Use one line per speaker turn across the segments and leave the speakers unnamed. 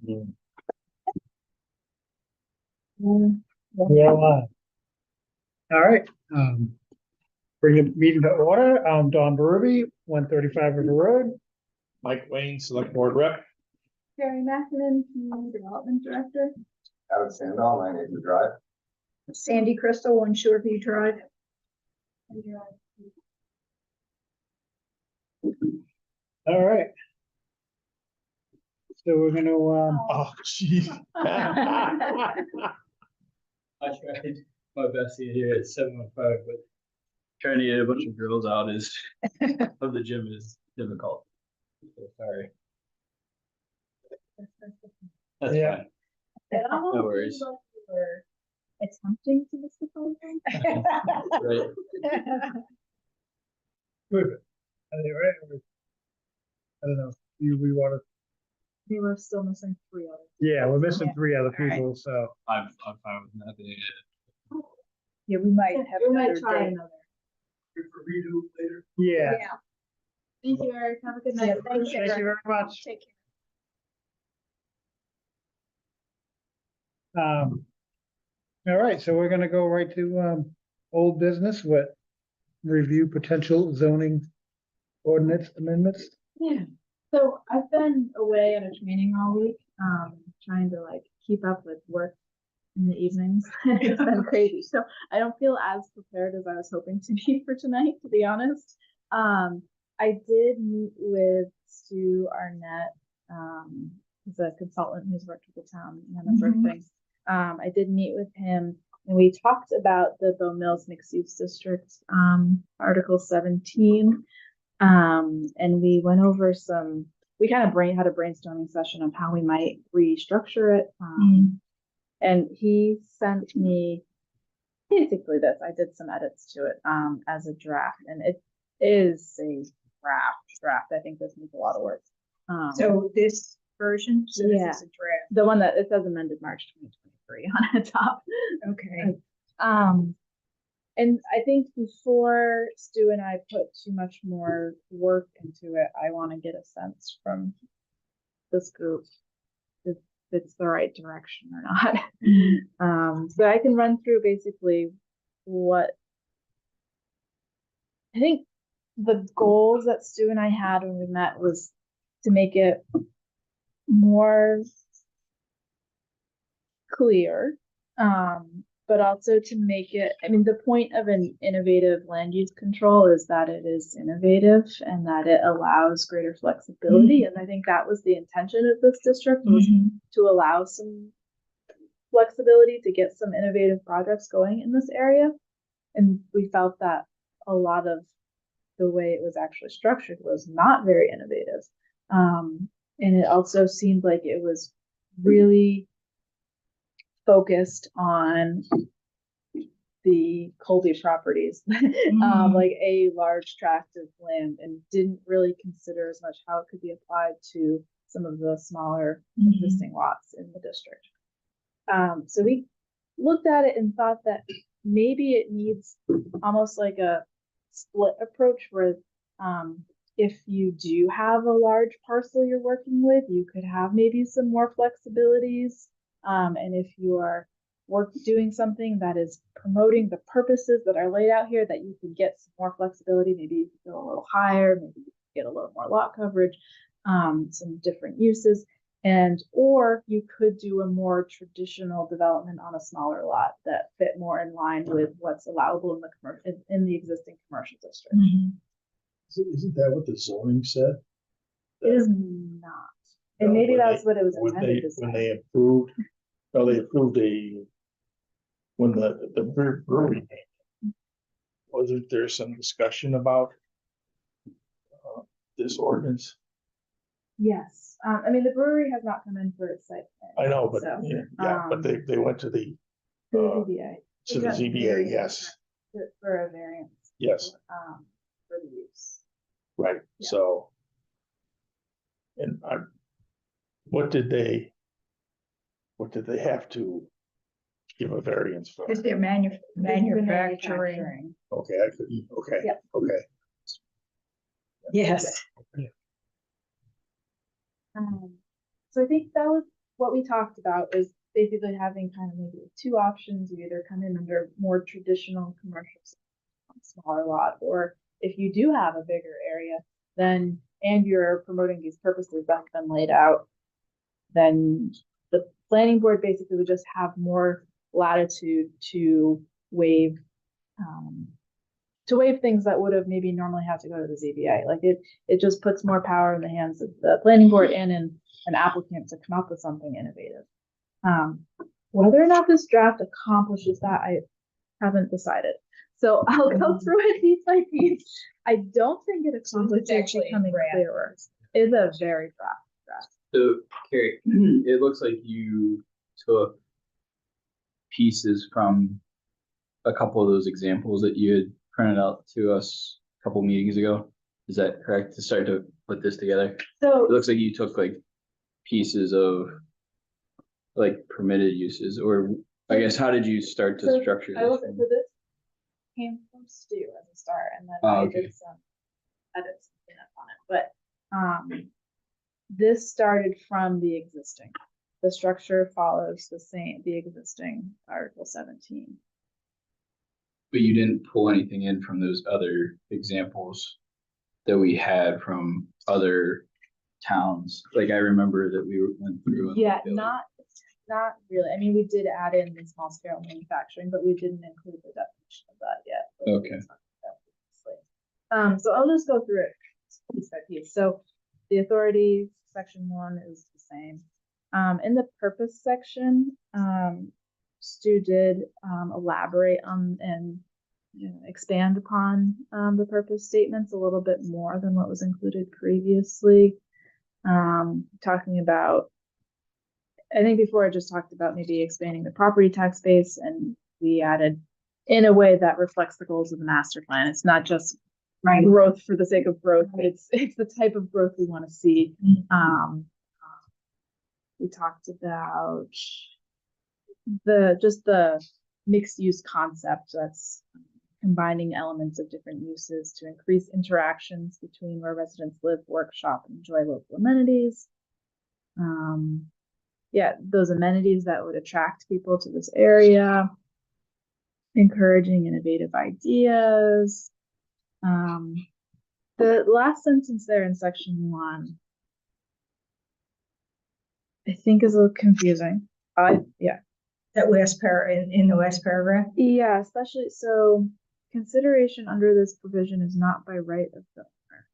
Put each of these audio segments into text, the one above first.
Yeah. All right, bring the meeting to order. I'm Don Berube, 135 River Road.
Mike Wayne, Select Board Rep.
Carrie Mackinnon, Community Development Director.
Adam Sandall, 9 Acre Drive.
Sandy Crystal, One Shoreview Drive.
All right. So we're gonna,
Oh, geez.
I tried my best to get here at 7:05, but trying to get a bunch of girls out is of the gym is difficult. So sorry. That's
Yeah.
fine. No worries.
Attempting to miss the phone.
Right.
good. Are they right? I don't know. We want to,
We were still missing 3 others.
yeah, we're missing
Yeah.
3 other
All right.
people, so.
I'm fine with nothing.
Yeah, we might have.
We might
another
try
day.
another.
Redo later.
Yeah,
Thank you, Eric. Have a good night.
Thank
thank you very much.
Take care.
All right, so we're gonna go right to, old business with review potential zoning ordinance amendments.
Yeah. So I've been away at a training all week, trying to like keep up with work in the evenings. It's been crazy. So I don't feel as prepared as I was hoping to be for tonight, to be honest. I did meet with Stu Arnett, he's a consultant who's worked with the town and a number of things. I did meet with him and we talked about the Bow Mills Mixed Use District, Article 17. And we went over we kind of had a brainstorming session of how we might restructure it. And he sent me basically this. I did some edits to it as a draft, and it is a draft. I think this needs a lot of work.
So this version, so this
Yeah.
is a draft.
The one that it says amended March 2023 on the top.
Okay.
And I think before Stu and I put too much more work into it, I want to get a sense from this group if it's the right direction or not. So I can run through basically what I think the goals that Stu and I had when we met was to make it more clear, but also to make it, I mean, the point of an innovative land use control is that it is innovative and that it allows greater flexibility. And I think that was the intention of this district, was to allow some flexibility to get some innovative projects going in this area. And we felt that a lot of the way it was actually structured was not very innovative. And it also seemed like it was really focused on the Colby properties, like a large tract of land, and didn't really consider as much how it could be applied to some of the smaller existing lots in the district. So we looked at it and thought that maybe it needs almost like a split approach where if you do have a large parcel you're working with, you could have maybe some more flexibilities. And if you are doing something that is promoting the purposes that are laid out here, that you can get some more flexibility, maybe you can go a little higher, maybe you can get a little more lot coverage, some different uses. Or you could do a more traditional development on a smaller lot that fit more in line with what's allowable in the in the existing commercial district.
Isn't that what the zoning said?
It is not, and
No,
maybe
when
that's
they-
what it was
When
intended to
when
say.
they approved, well, they approved when the brewery came, wasn't there some discussion about this ordinance?
Yes, I mean, the brewery has not come in for its site plan.
I know, but
So,
yeah, but they went to the
to the
uh,
ZBA.
to the
got
ZBA,
variance.
yes,
For a variance.
yes,
For the use.
right,
Yeah.
so. And what did they have to give a variance for?
Because they're manufacturing.
Okay, I couldn't, okay,
Yep.
okay,
Yes.
So I think that was what we talked about is basically having kind of maybe two options. You either come in under more traditional commercial, smaller lot, or if you do have a bigger area, then, and you're promoting these purposes that have been laid out, then the planning board basically would just have more latitude to waive things that would have maybe normally had to go to the ZBA. Like it just puts more power in the hands of the planning board and in an applicant to come up with something innovative. Whether or not this draft accomplishes that, I haven't decided. So I'll go through it piece by piece. I don't think it accomplishes
actually
becoming
draft.
clearer. It's a very draft.
So, Carrie, it looks like you took pieces from a couple of those examples that you had printed out to us a couple meetings ago. Is that correct? To start to put this together? It
So
looks like you took like pieces of like permitted uses, or I guess how did you start to
So
structure
I looked
this?
at this came from Stu as a start, and then
Oh,
I
okay.
did some edits and cleanup on it. But this started from the existing. The structure follows the existing Article 17.
But you didn't pull anything in from those other examples that we had from other towns. Like I remember that we went through. and
Yeah,
looked at, like,
not really. I mean, we did add in the small scale manufacturing, but we didn't include the definition of that yet. like we
Okay.
talked about previously. So I'll just go through it piece by piece. So the authority, section 1 is the same. In the purpose section, Stu did elaborate on and expand upon the purpose statements a little bit more than what was included previously. Talking about, I think before I just talked about maybe expanding the property tax base, and we added in a way that reflects the goals of the master plan. It's not just growth for the sake of growth. It's the type of growth we want to see. We talked about the mixed use concept that's combining elements of different uses to increase interactions between where residents live, work, shop, and enjoy local amenities. Yeah, those amenities that would attract people to this area, encouraging innovative ideas. The last sentence there in section 1, I think is a little confusing. Yeah.
That last in the last paragraph?
Yeah, especially so consideration under this provision is not by right of the owner.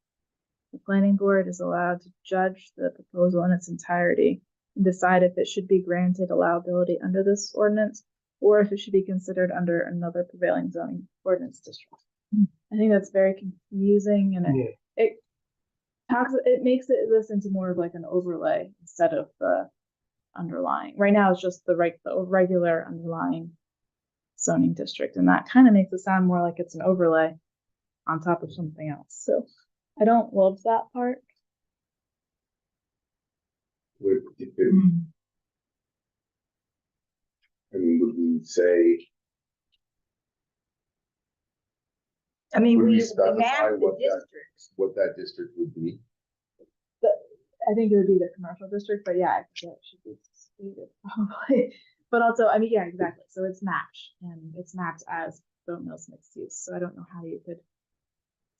The planning board is allowed to judge the proposal in its entirety and decide if it should be granted allowability under this ordinance or if it should be considered under another prevailing zoning ordinance district. I think that's very confusing, and it makes this into more of like an overlay instead of the underlying. Right now it's just the regular underlying zoning district, and that kind of makes it sound more like it's an overlay on top of something else. So I don't love that part.
Would we say,
I mean,
would we
we
specify
mapped the
what that,
districts.
what that district would be?
I think it would be the commercial district, but yeah, I think it should be stated probably. But also, I mean, yeah, exactly. So it's matched, and it's mapped as Boat Mills mixed use. So I don't know how you could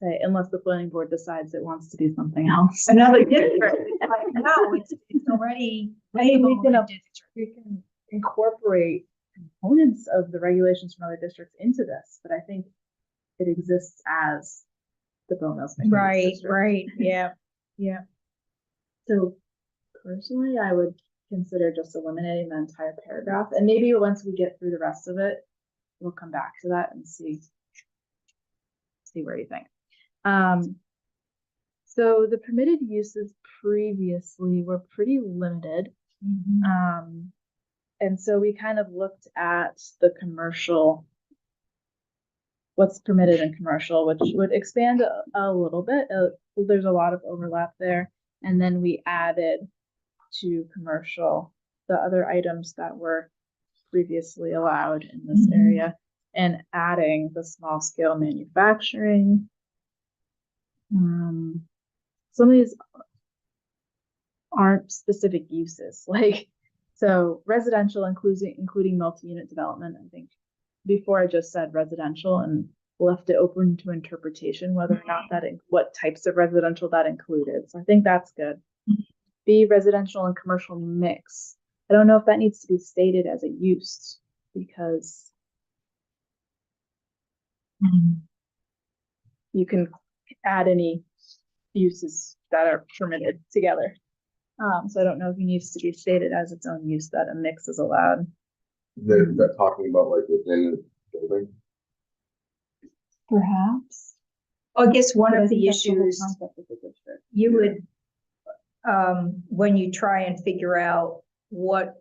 say, unless the planning board decides it wants to be something else.
Another district. Like, no, it's already labeled a district.
We can incorporate components of the regulations from other districts into this, but I think it exists as the Boat Mills mixed use
Right,
district.
right, yeah.
Yeah. So personally, I would consider just eliminating the entire paragraph, and maybe once we get through the rest of it, we'll come back to that and see where you think. So the permitted uses previously were pretty limited. And so we kind of looked at the commercial, what's permitted in commercial, which would expand a little bit. There's a lot of overlap there. And then we added to commercial the other items that were previously allowed in this area, and adding the small scale manufacturing. Some of these aren't specific uses. Like So residential including multi-unit development, I think. Before I just said residential and left it open to interpretation whether or not what types of residential that included. So I think that's good. B, residential and commercial mix. I don't know if that needs to be stated as a use because you can add any uses that are permitted together. So I don't know if it needs to be stated as its own use that a mix is allowed.
They're talking about like within the building.
Perhaps.
I guess one
But I
of
think
the
that's whole
issues
concept of the district.
you would, when you try and figure out what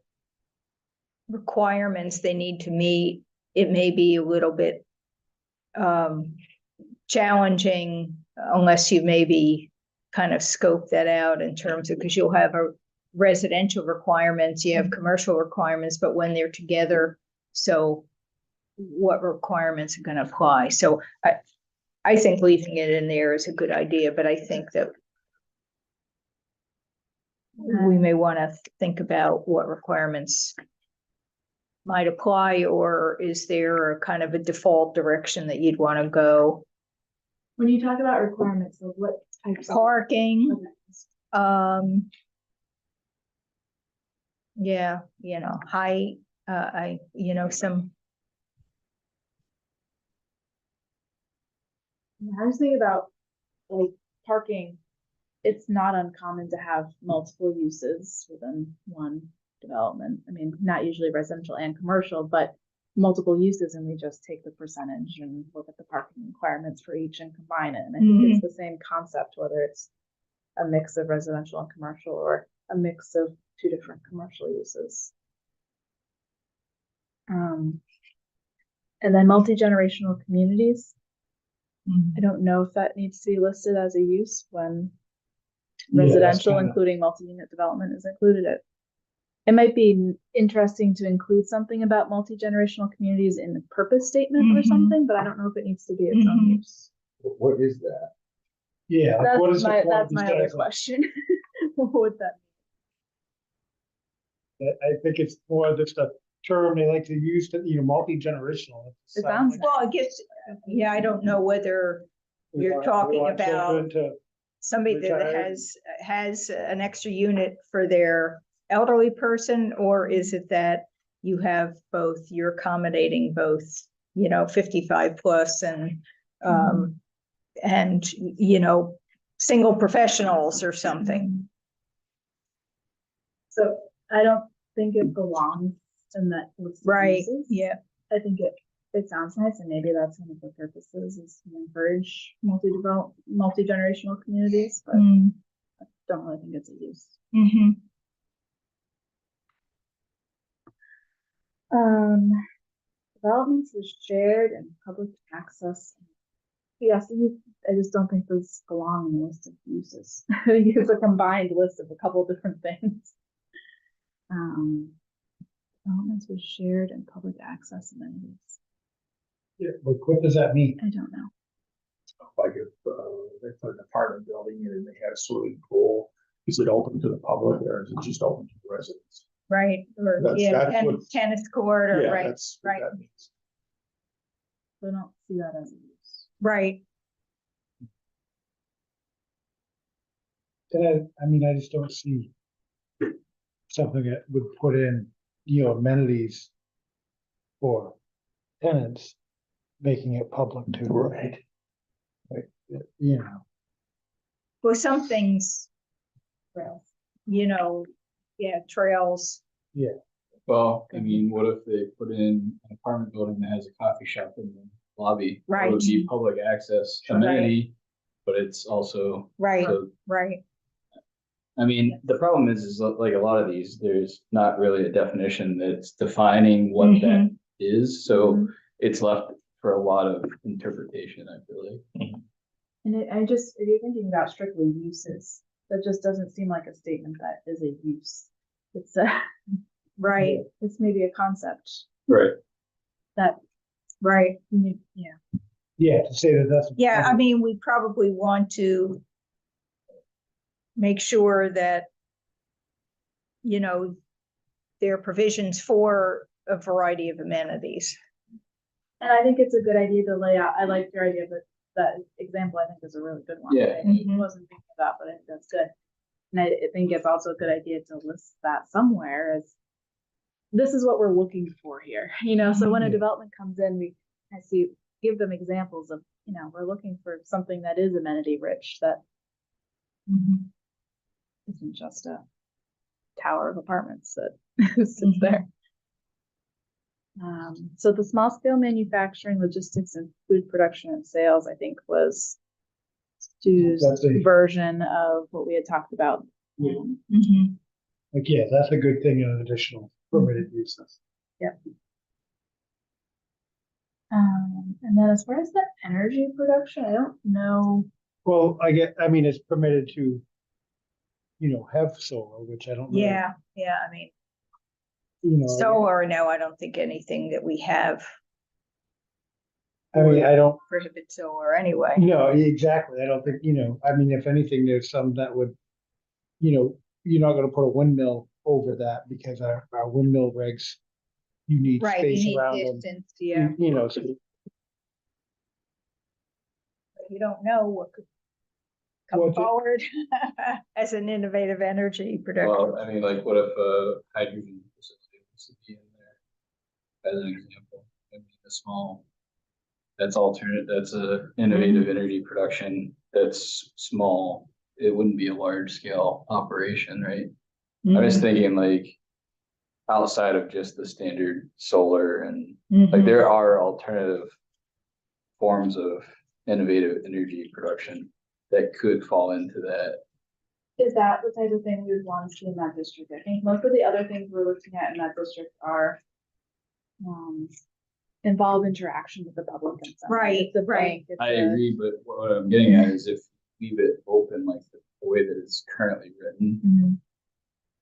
requirements they need to meet, it may be a little bit challenging unless you maybe kind of scope that out in terms of, because you'll have a residential requirements, you have commercial requirements, but when they're together, so what requirements are going to apply? So I think leaving it in there is a good idea, but I think that we may want to think about what requirements might apply, or is there a kind of a default direction that you'd want to go?
When you talk about requirements, like what types of
Parking,
Okay.
yeah, height, some,
I was thinking about like parking. It's not uncommon to have multiple uses within one development. I mean, not usually residential and commercial, but multiple uses, and we just take the percentage and look at the parking requirements for each and combine it. And I think it's the same concept, whether it's a mix of residential and commercial or a mix of two different commercial uses. And then multi-generational communities. I don't know if that needs to be listed as a use when
Yeah, that's
residential,
kinda-
including multi-unit development, is included. It might be interesting to include something about multi-generational communities in the purpose statement or
Mhm.
something, but I don't know if it needs to be its own
Mhm.
use.
What is that?
Yeah. like, what is the point of
That's my other
this?
question. What would that
I think it's more just a term they like to use to, multi-generational.
It sounds
well, I guess, yeah, I don't know whether
We
you're
want-
talking
we want
about-
children to-
somebody that
Retired.
has an extra unit for their elderly person, or is it that you have both, you're accommodating both, 55 plus and, single professionals or something?
So I don't think it belongs in that list of
Right,
uses.
yeah.
I think it sounds nice, and maybe that's one of the purposes is to encourage multi-generational communities, but I don't really think it's a use.
Mm-hmm.
Developments is shared and public access. Yes, I just don't think those belong in the list of uses. It's a combined list of a couple different things. Developments with shared and public access amenities.
Yeah, but what does that mean?
I don't know.
Like if they put an apartment building in and they had a swimming pool, is it open to the public or is it just open to the residents?
Right, or,
That's what-
tennis court, or,
Yeah,
right,
that's what
right.
that means.
So I don't see that as a use.
right.
And I just don't see something that would put in, amenities for tenants, making it public too.
Right.
Like,
Well, some things,
Trails.
trails,
Well, I mean, what if they put in an apartment building that has a coffee shop in the lobby? That
Right.
would be public access
Right.
amenity, but it's also,
right,
so,
right.
I mean, the problem is like a lot of these, there's not really a definition that's defining what
Mm-hmm.
that is, so
Mhm.
it's left for a lot of interpretation, I feel like.
And if you're thinking about strictly uses, that just doesn't seem like a statement that is a use. It's
Right,
it's maybe a concept
Right.
that,
right.
yeah.
Yeah, to say that that's.
Yeah, I mean, we probably want to make sure that, there are provisions for a variety of amenities.
And I think it's a good idea to lay out, I like your idea, but that example I think is a really good one.
Yeah.
I wasn't thinking of that, but I think that's good. And I think it's also a good idea to list that somewhere as, this is what we're looking for here, you know, so when a development comes in, give them examples of, you know, we're looking for something that is amenity rich, that isn't just a tower of apartments that sits there. So the small scale manufacturing, logistics, and food production and sales, I think, was Stu's
That's a-
version of what we had talked about.
Yeah. Like, yeah, that's a good thing in an additional permitted uses.
And then as far as the energy production, I don't know.
Well, I mean, it's permitted to, have solar, which I don't know.
Yeah, I mean,
You know,
solar, no, I don't think anything that we have
I mean, I don't,
prohibits solar anyway.
no, exactly. I don't think, I mean, if anything, there's some that would, you're not gonna put a windmill over that because our windmill regs, you need
Right, you
space
need
around them.
distance, yeah,
So
you don't know what could
Well,
come
the-
forward as an innovative energy production.
Well, I mean, like, what if a hydrogen facility was to be in there? As an example, I mean, a small, that's alternate, that's a innovative energy production, that's small. It wouldn't be a large scale operation, right? I was thinking like outside of just the standard solar and like there are alternative forms of innovative energy production that could fall into that.
Is that the type of thing we would want to see in that district? I think most of the other things we're looking at in that district are involve interaction with the public in some way.
Right,
It's a
right.
bank, it's
I
a-
agree, but what I'm getting at is if we leave it open like the way that it's currently written,
Mhm.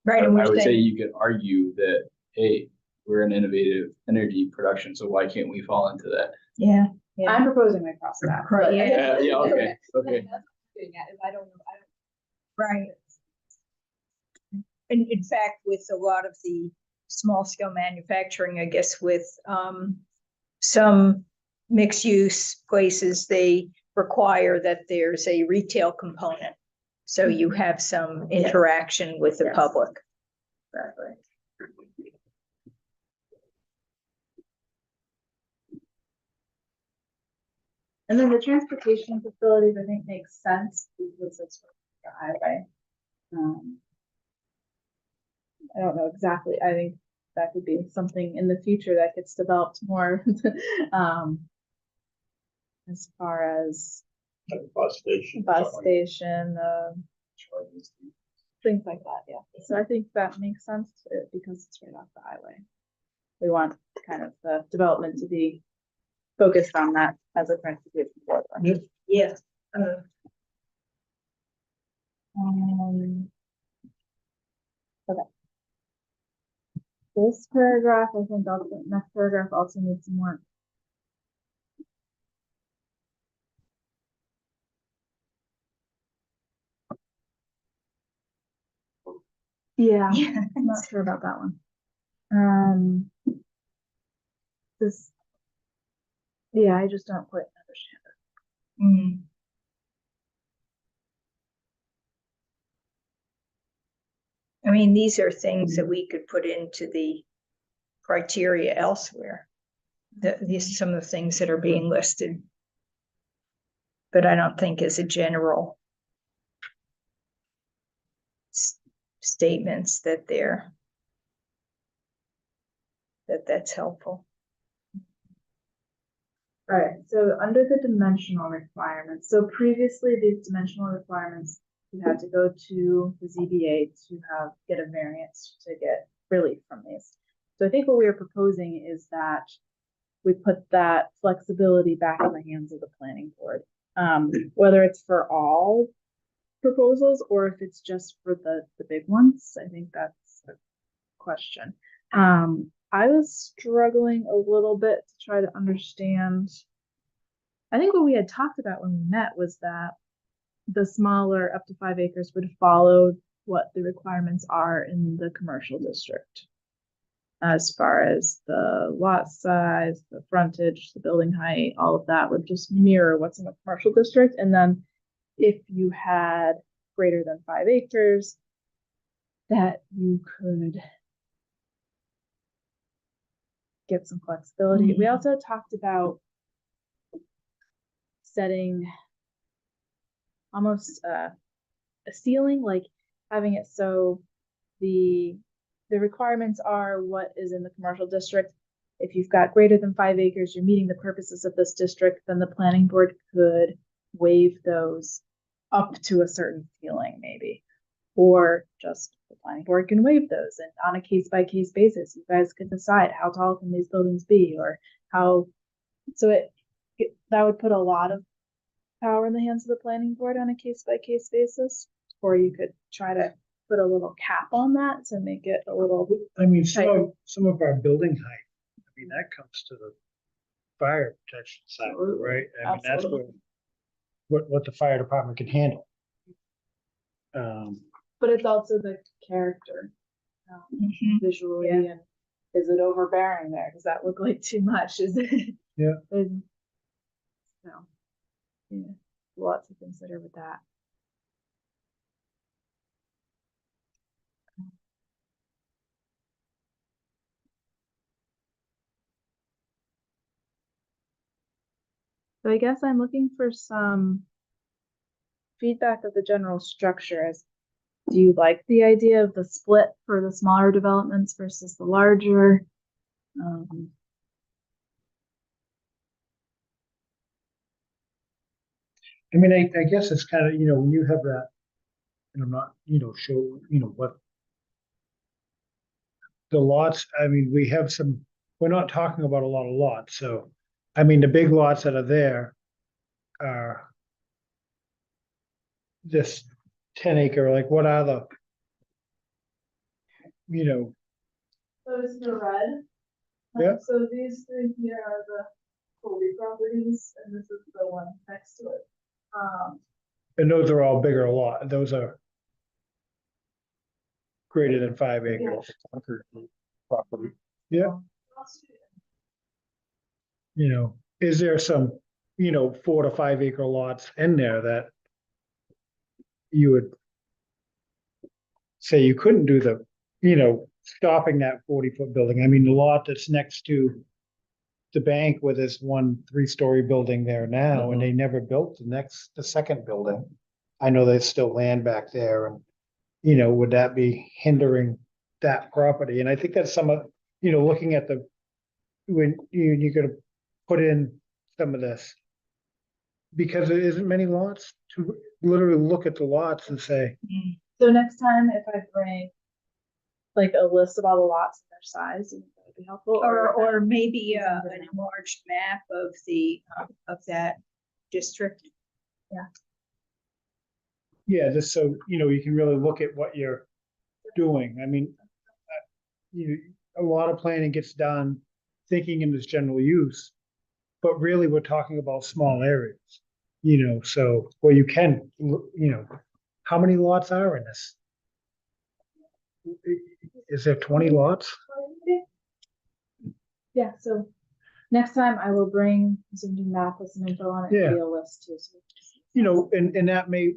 Right, and
I
we're
would say
saying,
you could argue that, hey, we're an innovative energy production, so why can't we fall into that?
yeah,
I'm proposing we cross that.
Right,
but-
yeah.
Yeah, okay,
That's what
okay.
I'm doing it, is I don't know.
right. And in fact, with a lot of the small scale manufacturing, I guess with some mixed use places, they require that there's a retail component. So you have some interaction with the
Yes.
public.
Exactly. And then the transportation facilities, I think, makes sense because it's the highway. I don't know exactly. I think that could be something in the future that gets developed more. As far as
Like a bus station.
bus station, things like that, yeah. So I think that makes sense because it's right off the highway. We want kind of the development to be focused on that as a transportation corridor.
Yeah.
Okay. This paragraph, I think also, next paragraph also needs some work. Yeah,
Yeah.
I'm not sure about that one. This, yeah, I just don't quite understand it.
Mm. I mean, these are things that we could put into the criteria elsewhere. These, some of the things that are being listed. But I don't think as a general statements that that's helpful.
All right, so under the dimensional requirements, so previously these dimensional requirements, you had to go to the ZBA to get a variance to get relief from these. So I think what we are proposing is that we put that flexibility back in the hands of the planning board. Whether it's for all proposals or if it's just for the big ones, I think that's a question. I was struggling a little bit to try to understand. I think what we had talked about when we met was that the smaller up to 5 acres would follow what the requirements are in the commercial district. as far as the lot size, the frontage, the building height, all of that would just mirror what's in the commercial district. And then if you had greater than 5 acres, that you could get some flexibility. We also talked about setting almost a ceiling, like having it so the requirements are what is in the commercial district. If you've got greater than 5 acres, you're meeting the purposes of this district, then the planning board could waive those up to a certain ceiling, maybe. Or just the planning board can waive those, and on a case-by-case basis, you guys could decide how tall can these buildings be, or how, so that would put a lot of power in the hands of the planning board on a case-by-case basis. Or you could try to put a little cap on that to make it a little,
I mean,
Right.
some of our building height, I mean, that comes to the fire protection side,
Absolutely.
right? I mean, that's
Absolutely.
what the fire department can handle.
but it's also the character visually,
Yeah.
and is it overbearing there? Does that look like too much? Is it?
Yeah.
And, so, yeah, lots to consider with that. So I guess I'm looking for some feedback of the general structure. As do you like the idea of the split for the smaller developments versus the larger?
I mean, I guess it's kind of, when you have that, and I'm not, show, what the lots, I mean, we have some, we're not talking about a lot of lots, so, I mean, the big lots that are there are this 10 acre, like what are the,
So is the red.
Yeah.
So these three here are the Colby properties, and this is the one next to it.
and those are all bigger lot, those are greater than 5 acres. Property. Yeah, is there some, 4 to 5 acre lots in there that you would say you couldn't do the, stopping that 40-foot building? I mean, the lot that's next to the bank where there's one 3-story building there now, and they never built the second building. I know there's still land back there, and, would that be hindering that property? And I think that's some of, looking at when you're gonna put in some of this. Because there isn't many lots to literally look at the lots and say,
So next time, if I bring like a list of all the lots and their size, you think that would be helpful?
Or maybe
Is
an
under-
enlarged map of the, of that district.
yeah, just so, you can really look at what you're doing. I mean, a lot of planning gets done thinking in this general use, but really we're talking about small areas, so, well, you can, how many lots are in this? Is there 20 lots?
Yeah, so next time I will bring zoomed in map with some info on it,
Yeah.
and be a list too. So
And that may,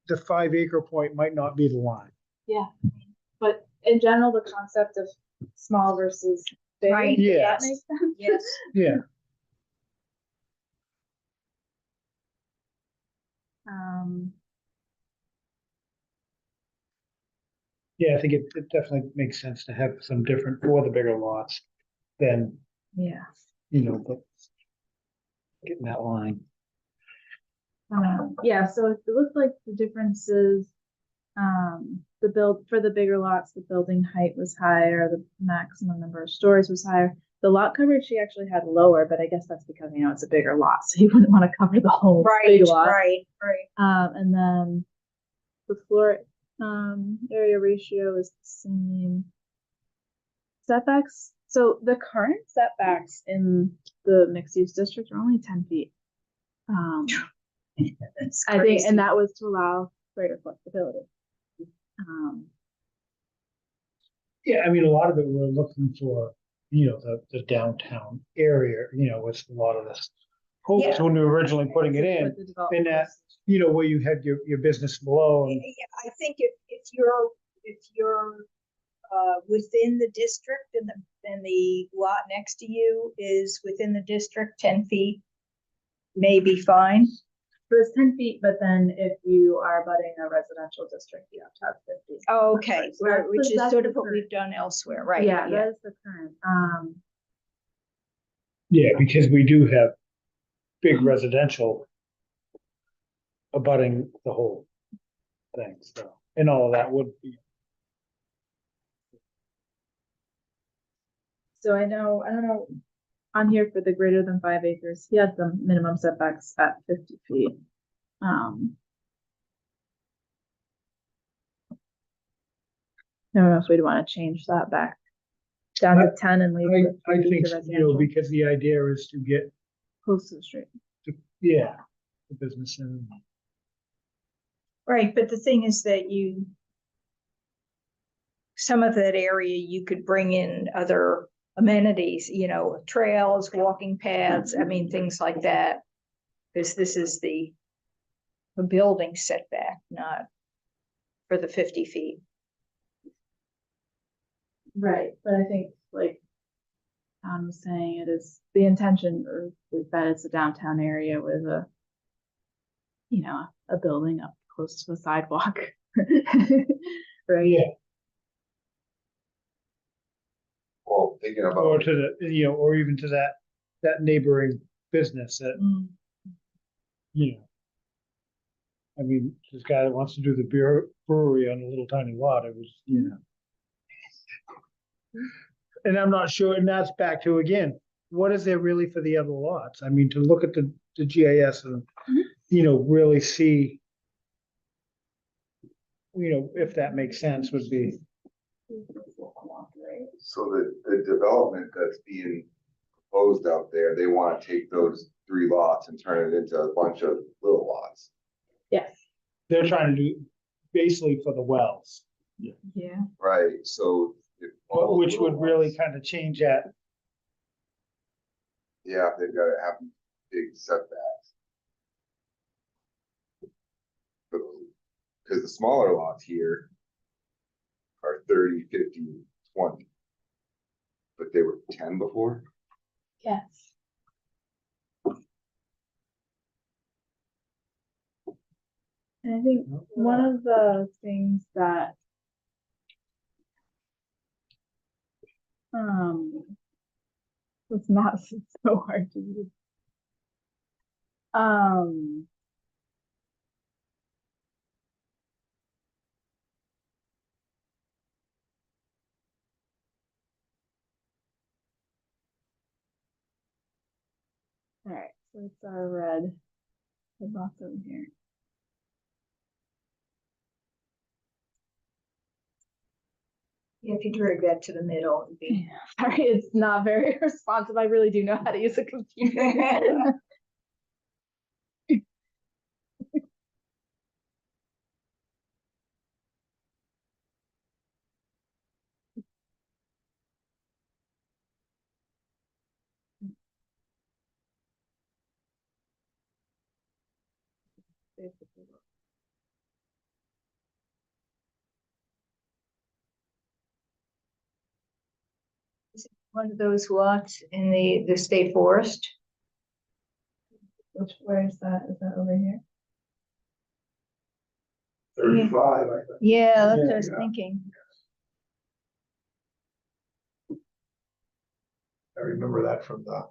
the 5 acre point might not be the line.
yeah, but in general, the concept of small versus big,
Right,
does that
yes.
make sense?
Yes.
Yeah,
Um,
yeah, I think it definitely makes sense to have some different for the bigger lots than,
yeah.
but getting that line.
Yeah, so it looks like the differences, for the bigger lots, the building height was higher, the maximum number of stories was higher. The lot coverage she actually had lower, but I guess that's because, it's a bigger lot, so you wouldn't want to cover the whole
Right,
big lot.
right.
And then the floor, area ratio is the same. Setbacks, so the current setbacks in the mixed use district are only 10 feet.
That's
I think,
crazy.
and that was to allow greater flexibility.
Yeah, I mean, a lot of it, we're looking for, the downtown area, with a lot of this. Hopes
Yeah.
when we were originally putting it in,
With the development
and that,
process.
where you had your business below and,
Yeah, I think if you're within the district and the lot next to you is within the district, 10 feet may be fine.
So it's 10 feet, but then if you are abutting a residential district, you have to have 50.
Oh, okay,
So that's
which
the-
is
that's
sort
the
of what
current.
we've done elsewhere, right?
Yeah, that is the current.
yeah, because we do have big residential abutting the whole thing, so, and all of that would be.
So I don't know, on here for the greater than 5 acres, he had the minimum setbacks at 50 feet. I don't know if we'd want to change that back down to 10 and leave the
I
50
think,
to residential,
because the idea is to get,
close to the street.
yeah, the business in.
Right, but the thing is that some of that area, you could bring in other amenities, trails, walking paths, I mean, things like that. Because this is the building setback, not for the 50 feet.
Right, but I think like Tom was saying, it is the intention is that it's a downtown area with a building up close to the sidewalk. Right?
Yeah.
Well, thinking
Or
about,
to the, or even to that neighboring business that,
Mm.
I mean, this guy that wants to do the brewery on a little tiny lot, it was, And I'm not sure, and that's back to, again, what is there really for the other lots? I mean, to look at the GIS and, really see, if that makes sense would be.
so the development that's being proposed out there, they wanna take those 3 lots and turn it into a bunch of little lots.
Yes.
They're trying to do basically for the wells,
Yeah.
Right, so. if all
which
little
would really
lots-
kind of change that.
Yeah, they've gotta have big setbacks. Cause the smaller lots here are 30, 50, 20. But they were 10 before?
Yes. And I think one of the things that this mouse is so hard to use. All right, so it's our red box over here.
If you drag that to the middle, it'd be.
Sorry, it's not very responsive. I really do know how to use a computer.
One of those lots in the state forest.
Where is that? Is that over here?
35, I think.
Yeah, that's what I was
Yeah.
thinking.
I remember that from the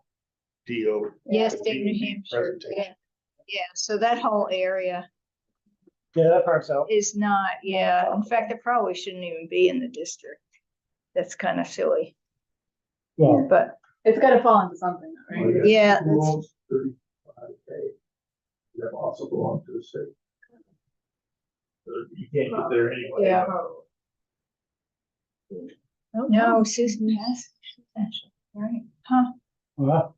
DO.
Yes, state of New Hampshire.
Presentation.
Yeah, so that whole area
Yeah, that part's out.
is not, yeah, in fact, it probably shouldn't even be in the district. That's kind of silly,
Well,
but
It's gotta fall into something, though,
Oh,
right?
yeah,
Who
that's,
owns 35K? That also belong to the state. You can't get there anyway.
Yeah. no, Susan has, right, huh,
well,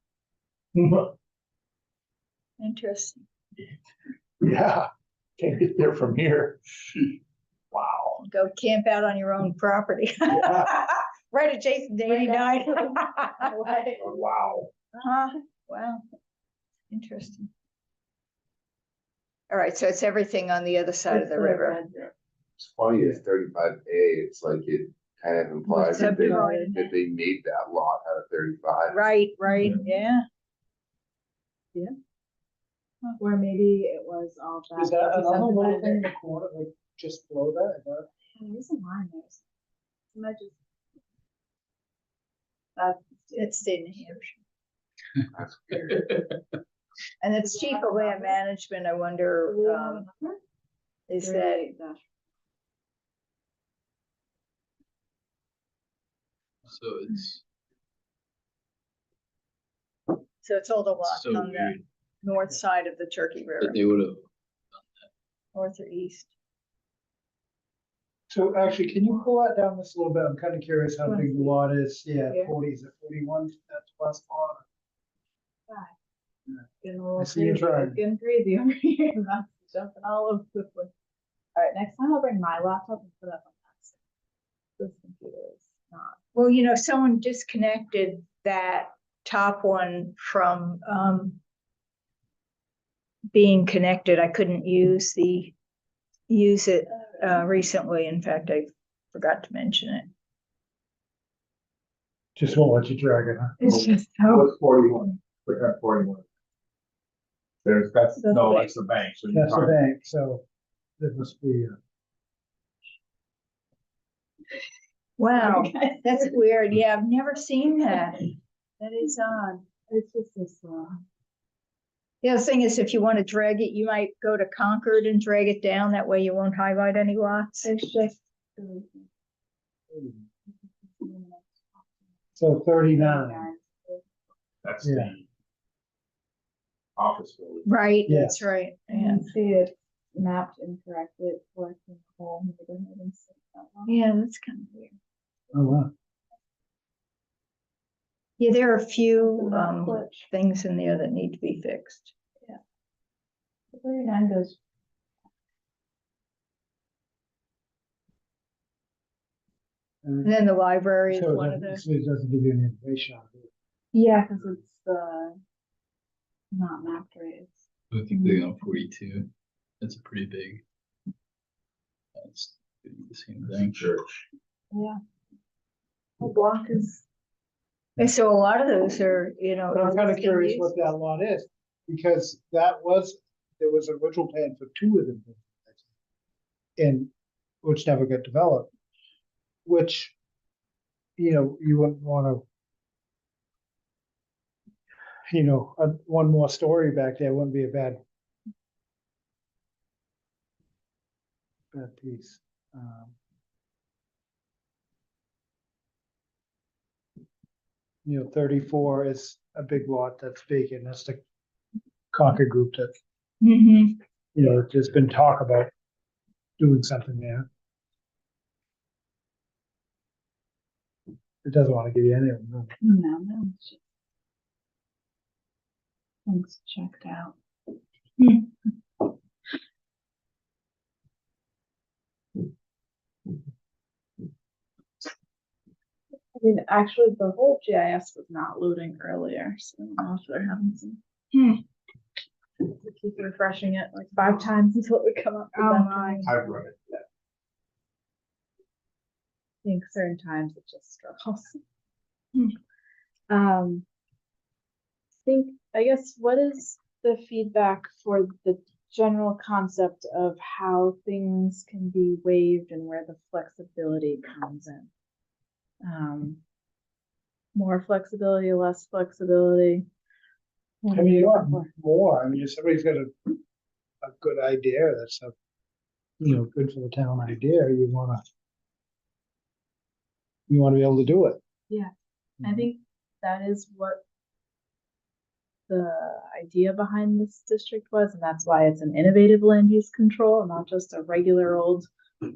interesting.
Yeah, can't get there from here. Wow.
wonderful. Go camp out on your own property. Right adjacent to 89.
Wow.
Wow. Interesting. All right, so it's everything on the other side of the river.
It's funny, it's 35A, it's like it kind of implies that they,
Subdivided.
that they made that lot out of 35.
Right, yeah.
Where maybe it was all that.
Is that
we
another little
subdivided
thing in
it.
the corner, like just below that? Is that-
There's a line there. It might just. That's.
It's in New Hampshire.
That's weird.
And it's chief of land management. I wonder, is that,
So it's
so it's all the lots
so
on the
weird
north side of the Turkey
that
River,
they would have.
north or east.
So actually, can you pull that down just a little bit? I'm kind of curious how big the lot is. Yeah,
Here.
40, is it 41? That's plus four.
Getting a little
I see you
crazy.
trying.
It's getting crazy over here. That's jumping all over the place. All right, next time I'll bring my laptop and put it up on that. This computer is not.
Well, someone disconnected that top one from, being connected. I couldn't use it, recently. In fact, I forgot to mention it.
Just won't let you drag it, huh?
It's just so,
What's 41? Click on 41. That's
the
no,
bank.
that's the bank, so you
That's the
can't.
bank, so it must be,
wow,
Okay.
that's weird. Yeah, I've never seen that. That is odd.
It's just this.
The other thing is, if you want to drag it, you might go to Concord and drag it down. That way you won't highlight any lots.
It's just.
so 39.
That's
Yeah.
the office building.
Right,
Yeah.
that's right.
You
Yeah,
can see it mapped incorrectly. It's like the whole neighborhood and stuff.
yeah, that's kind of weird.
Oh, wow.
Yeah, there are a few
Glitch.
things in there that need to be fixed.
39 goes.
And then the library is
So
one
it
of the,
doesn't, so it doesn't give you any information on it.
Yeah, because it's not mapped right. It's
I think they on 42. That's a pretty big. That's the same thing.
Church.
the block is.
and so a lot of those are,
But I'm kind of
existing
curious
use.
what that lot is, because there was an original plan for 2 of them. And which never got developed, which, you wouldn't want to, one more story back there wouldn't be a bad piece. 34 is a big lot that's vacant. That's the Concord group that,
Mhm.
there's been talk about doing something there. It doesn't want to give you any of them.
No. It's just- Things checked out. I mean, actually, the whole GIS was not loading earlier, so I don't know if they're having some. We keep refreshing it like 5 times until we come up with
Oh,
that.
my.
thing.
I've run it.
I think certain times it just struggles. I guess, what is the feedback for the general concept of how things can be waived and where the flexibility comes in? More flexibility, less flexibility? What
I
are
mean,
you
you
looking
want
for?
more. I mean, if somebody's got a good idea, that's good for the town idea, you wanna be able to do it.
Yeah, I think that is what the idea behind this district was, and that's why it's an innovative land use control and not just a regular old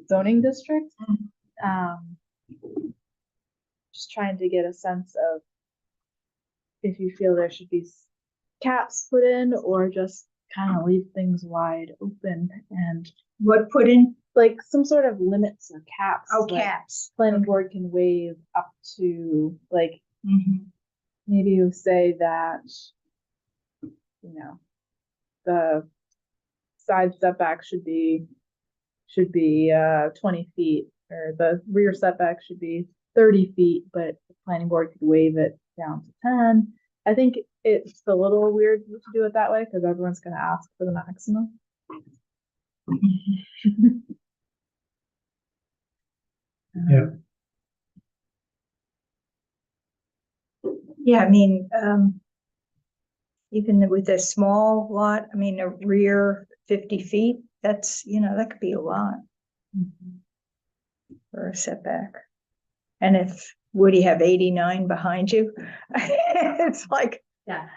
zoning district. Just trying to get a sense of if you feel there should be caps put in or just kind of leave things wide open and
What put in?
like some sort of limits or caps.
Oh,
like
caps.
Planning board can waive up to, like,
Mhm.
maybe you say that, you know, the side setback should be 20 feet, or the rear setback should be 30 feet, but the planning board could waive it down to 10. I think it's a little weird to do it that way because everyone's gonna ask for the maximum.
Yeah.
Yeah, I mean, even with a small lot, I mean, a rear 50 feet, that's, that could be a lot for a setback. And if, would he have 89 behind you? It's like,
Yeah.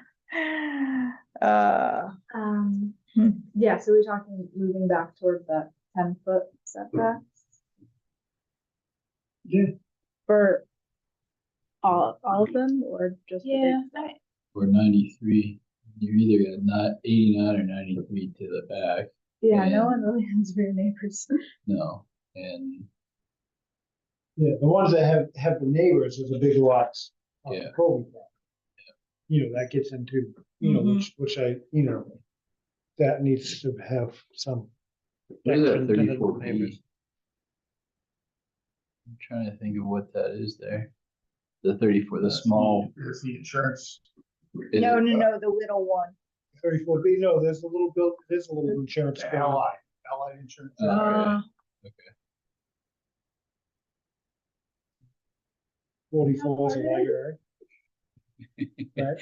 uh,
Yeah, so we're talking moving back toward the 10-foot setback.
Yeah.
For all of them or just? the big-
Or 93, you're either gonna not 89 or 93 to the back,
Yeah,
Yeah.
no one really has rear neighbors.
no, and
Yeah, the ones that have the neighbors are the big lots. on the
Yeah.
cul-de-sac. That gets into,
Mhm.
which that needs to have some.
what is that
protection to the
34
neighbors.
feet? I'm trying to think of what that is there. The 34, the small.
Is the insurance.
is
no,
it-
no, the little one.
34B, no, there's a little insurance.
The
claim.
Allied insurance.
Oh, okay.
Uh,
44 is a library. Right?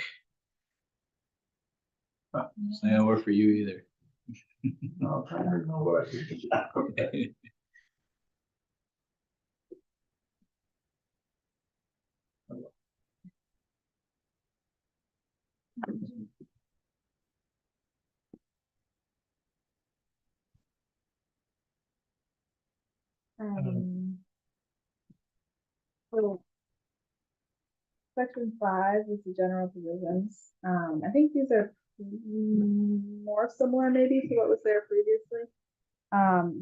It's not gonna work for you either.
No, I'm trying to remember what I did.
So Section 5 is the general provisions. I think these are more similar maybe to what was there previously.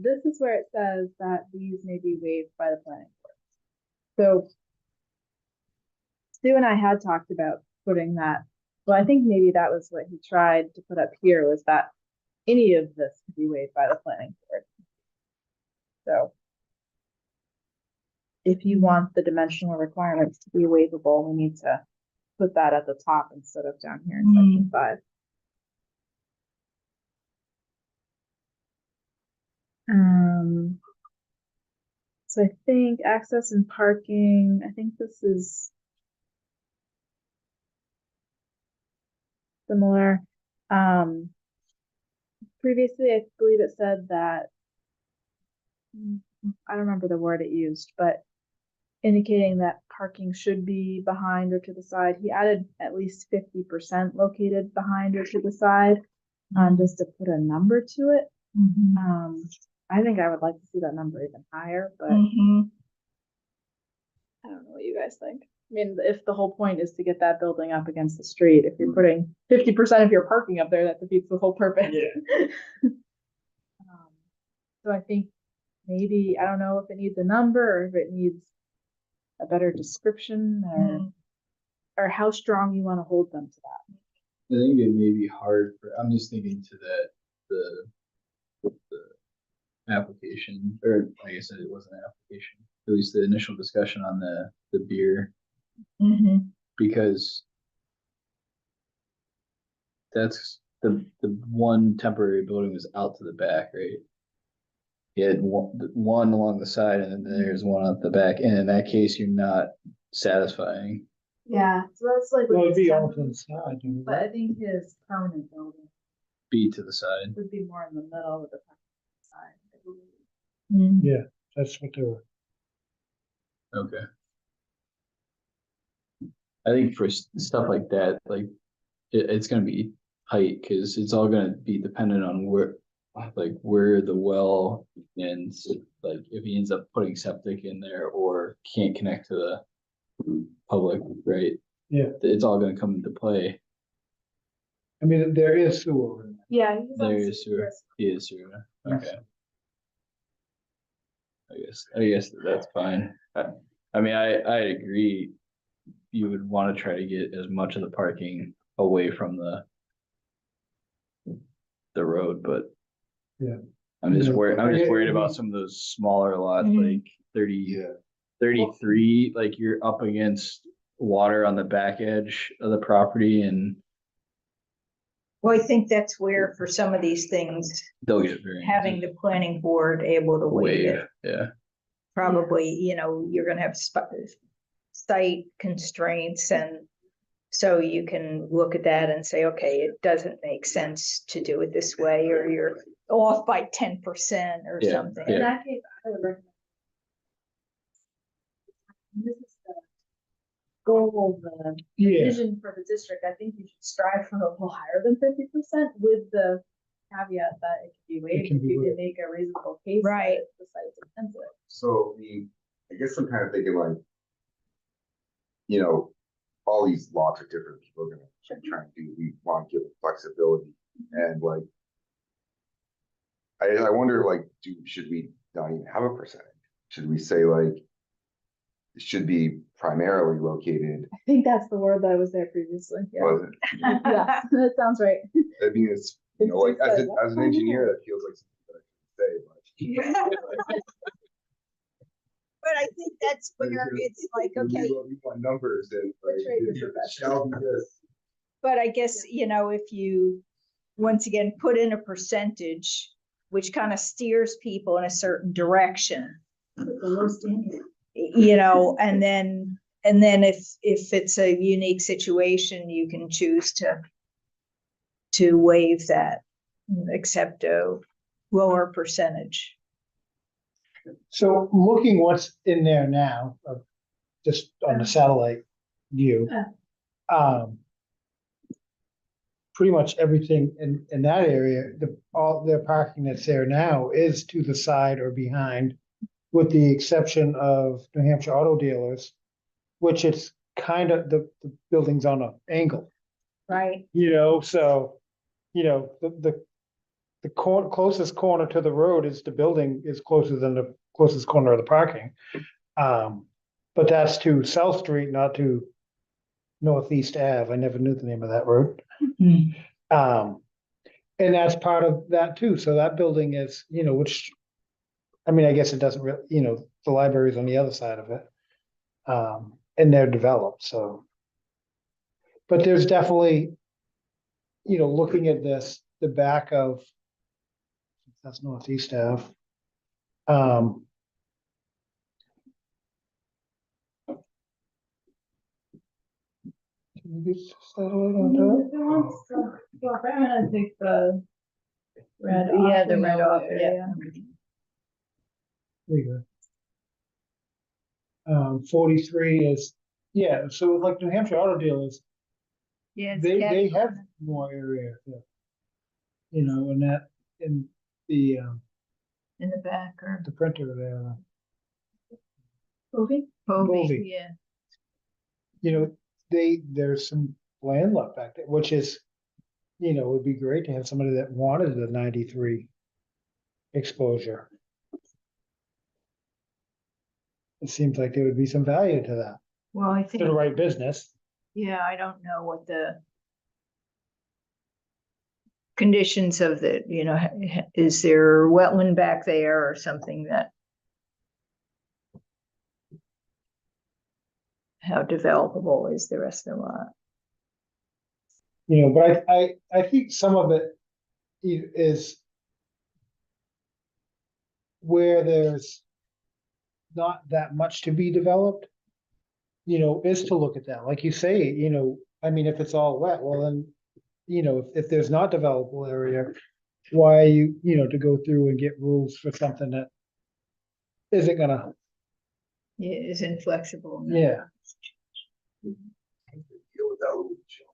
This is where it says that these may be waived by the planning board. So Stu and I had talked about putting that, well, I think maybe that was what he tried to put up here, was that any of this could be waived by the planning board. So if you want the dimensional requirements to be waivable, we need to put that at the top instead of down here in section 5. So I think access and parking, I think this is similar. Previously, I believe it said that, I don't remember the word it used, but indicating that parking should be behind or to the side. He added at least 50% located behind or to the side, just to put a number to it. I think I would like to see that number even higher, but
Mhm.
I don't know what you guys think. I mean, if the whole point is to get that building up against the street, if you're putting 50% of your parking up there, that defeats the whole purpose. So I think maybe, I don't know if it needs a number or if it needs a better description or how strong you want to hold them to that.
I think it may be hard for, I'm just thinking to that, the application, or like I said, it wasn't an application, at least the initial discussion on the beer, because that's the one temporary building was out to the back, right? You had one along the side and then there's one at the back, and in that case, you're not satisfying.
Yeah, so that's like.
Well, it'd be all to the side.
But I think his permanent building
B to the side.
would be more in the middle with the side, I believe.
Yeah, that's what they were.
Okay. I think for stuff like that, like it's gonna be height, because it's all gonna be dependent on where the well and like if he ends up putting septic in there or can't connect to the public, right?
Yeah.
It's all gonna come into play.
I mean, there is sewer in there.
Yeah. he's on
There is sewer.
Seacrest.
He is sewer. Okay. I guess that's fine. I mean, I agree. You would want to try to get as much of the parking away from the road, but.
Yeah.
I'm just
Yeah.
worried, I'm
I
just
get-
worried about some of those smaller lots,
Mhm.
like 33, like you're up against water on the back edge of the property and
Well, I think that's where for some of these things,
they'll get very.
having the planning board able to waive
Wave,
it.
yeah.
Probably, you're gonna have site constraints, and so you can look at that and say, okay, it doesn't make sense to do it this way, or you're off by 10% or
Yeah,
something.
In
yeah.
that case, I would recommend. This is the goal, the
Yeah,
vision for the district. I think you should strive for a little higher than 50% with the caveat that it can be waived
can
if
be
you can
waived.
make a reasonable case. that
Right.
The site's expensive.
So I guess I'm kind of thinking like, you know, all these lots are different. People are gonna try and do, we want to give them flexibility and like. I wonder like, should we not even have a percentage? Should we say like? It should be primarily located,
I think that's the word that was there previously. Yeah.
was it?
Yeah, that sounds right.
I mean, it's, you know, like as an engineer, that feels like something that I should say, but.
But I think that's where it's like, okay,
We want numbers and like,
Portray your
it
profession.
shall be this.
but I guess, if you, once again, put in a percentage, which kind of steers people in a certain direction. And then if it's a unique situation, you can choose to waive that, accept a lower percentage.
so looking what's in there now, just on the satellite view. Pretty much everything in that area, all the parking that's there now is to the side or behind. With the exception of New Hampshire Auto Dealers, which it's kind of, the building's on an angle,
Right.
so, the closest corner to the road is the building is closer than the closest corner of the parking. But that's to South Street, not to Northeast Ave. I never knew the name of that road. And that's part of that too. So that building is, which, I mean, I guess it doesn't really, the library's on the other side of it. And they're developed, so. But there's definitely, looking at this, the back of. That's Northeast Ave. Maybe satellite on top?
I'm gonna take the red.
Yeah,
off
the
in
red
the
off,
area.
There you go. 43 is, yeah, so like New Hampshire Auto Dealers,
Yeah.
they have more area. And that, in the
In the back or.
the printer there,
Moving?
Bovee.
Yeah.
there's some land left back there, which is, it would be great to have somebody that wanted the 93 exposure. It seems like there would be some value to that,
Well, I
to
think,
the right business.
yeah, I don't know what the conditions of the, is there wetland back there or something that how developable is the rest of the lot?
But I think some of it is where there's not that much to be developed, is to look at that, like you say, I mean, if it's all wet, well then, if there's not developable area, why to go through and get rules for something that isn't gonna,
Yeah, is inflexible.
yeah.
Deal with that little chill.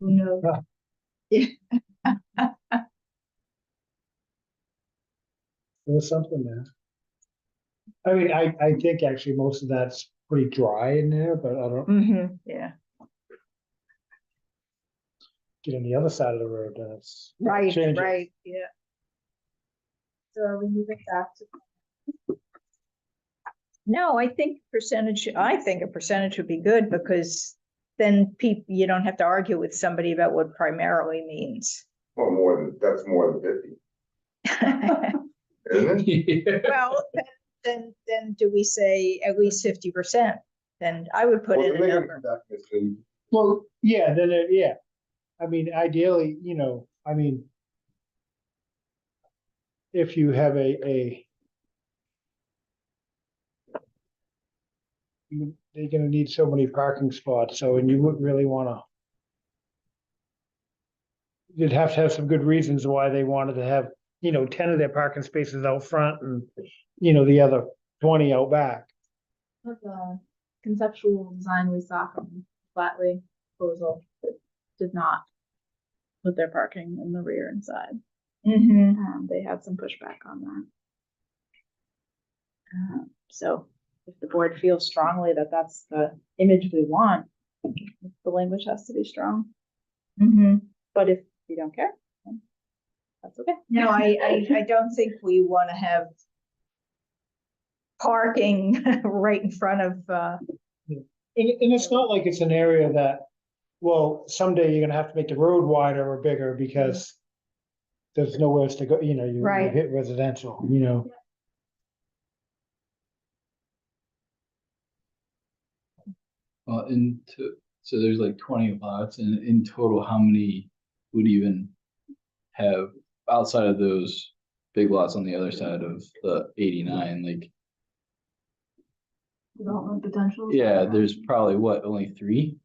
Who knows?
There's something there. I mean, I think actually most of that's pretty dry in there, but I don't,
Yeah.
get on the other side of the road, then it's.
Right,
changes.
right, yeah.
So are we moving back to?
No, I think a percentage would be good because then you don't have to argue with somebody about what primarily means.
Well, that's more than 50, isn't it?
Well, then do we say at least 50%? Then I would put
Well,
in a
then they're
number.
gonna come back and say,
Well, yeah, then, yeah, I mean, ideally, you know, I mean. If you have they're gonna need so many parking spots, so, and you wouldn't really wanna. You'd have to have some good reasons why they wanted to have, you know, 10 of their parking spaces out front and, you know, the other 20 out back.
The conceptual design we saw from Flatley proposal did not put their parking in the rear and side. They had some pushback on that. So if the board feels strongly that that's the image we want, the language has to be strong. But if you don't care, then that's okay.
No, I don't think we want to have parking right in front of,
And it's not like it's an area that, well, someday you're gonna have to make the road wider or bigger because. There's nowhere else to go, you know, you
Right.
hit residential, you know.
So there's like 20 lots, and in total, how many would even have outside of those big lots on the other side of the 89? Like,
Development potential.
yeah, there's probably what, only 3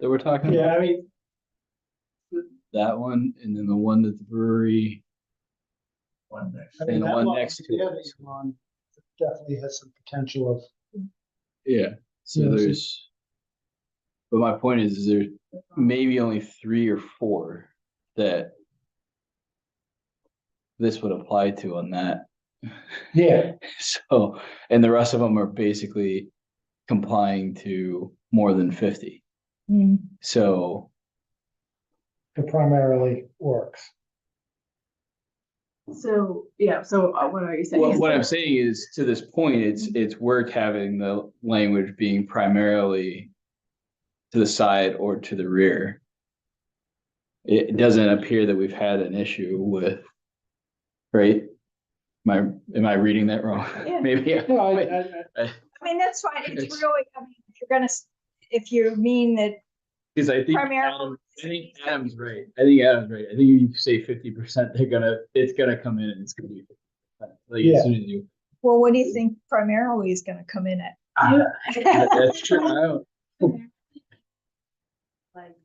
that we're talking
Yeah,
about?
I mean,
That one, and then the one at the brewery,
One next.
I mean,
and the
that
one
lot
next to
there
it.
that you're on definitely has some potential of.
Yeah, so
Yeah, so-
there's, but my point is there maybe only 3 or 4 that this would apply to on that.
Yeah,
So, and the rest of them are basically complying to more than 50. So,
it primarily works.
So, yeah, so what are you saying?
what I'm saying is, to this point, it's worth having the language being primarily to the side or to the rear. It doesn't appear that we've had an issue with, right? Am I reading that wrong?
Yeah.
Maybe.
No,
I mean, that's fine. It's really, I mean, if you mean that,
Because I think
Primarily-
Adam's right. I think if you say 50%, it's gonna come in and it's gonna be 50%. Like,
Yeah.
as soon as you.
well, what do you think primarily is gonna come in at?
That's true. I don't.
Like.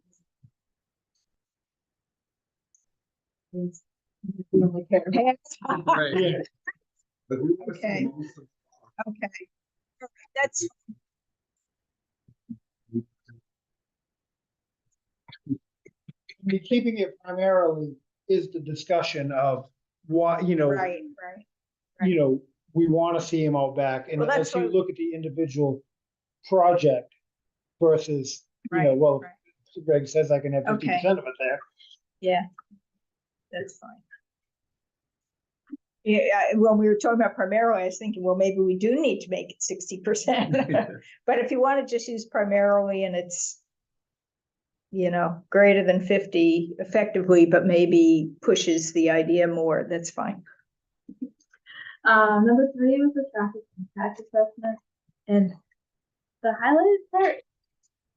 Means you only care.
Right.
Yeah,
but we want to see
Okay.
most of-
Okay, that's,
I mean, keeping it primarily is the discussion of why, you know.
right.
You know, we wanna see them out back, and
Well, that's
as you
what-
look at the individual project versus, you know,
Right,
well,
right.
Greg says I can have
Okay.
50% of it there.
Yeah, that's fine. Yeah, when we were talking about primarily, I was thinking, well, maybe we do need to make it 60%. But if you want to just use primarily and it's, you know, greater than 50 effectively, but maybe pushes the idea more, that's fine.
Number 3 was the traffic impact assessment, and the highlighted part, I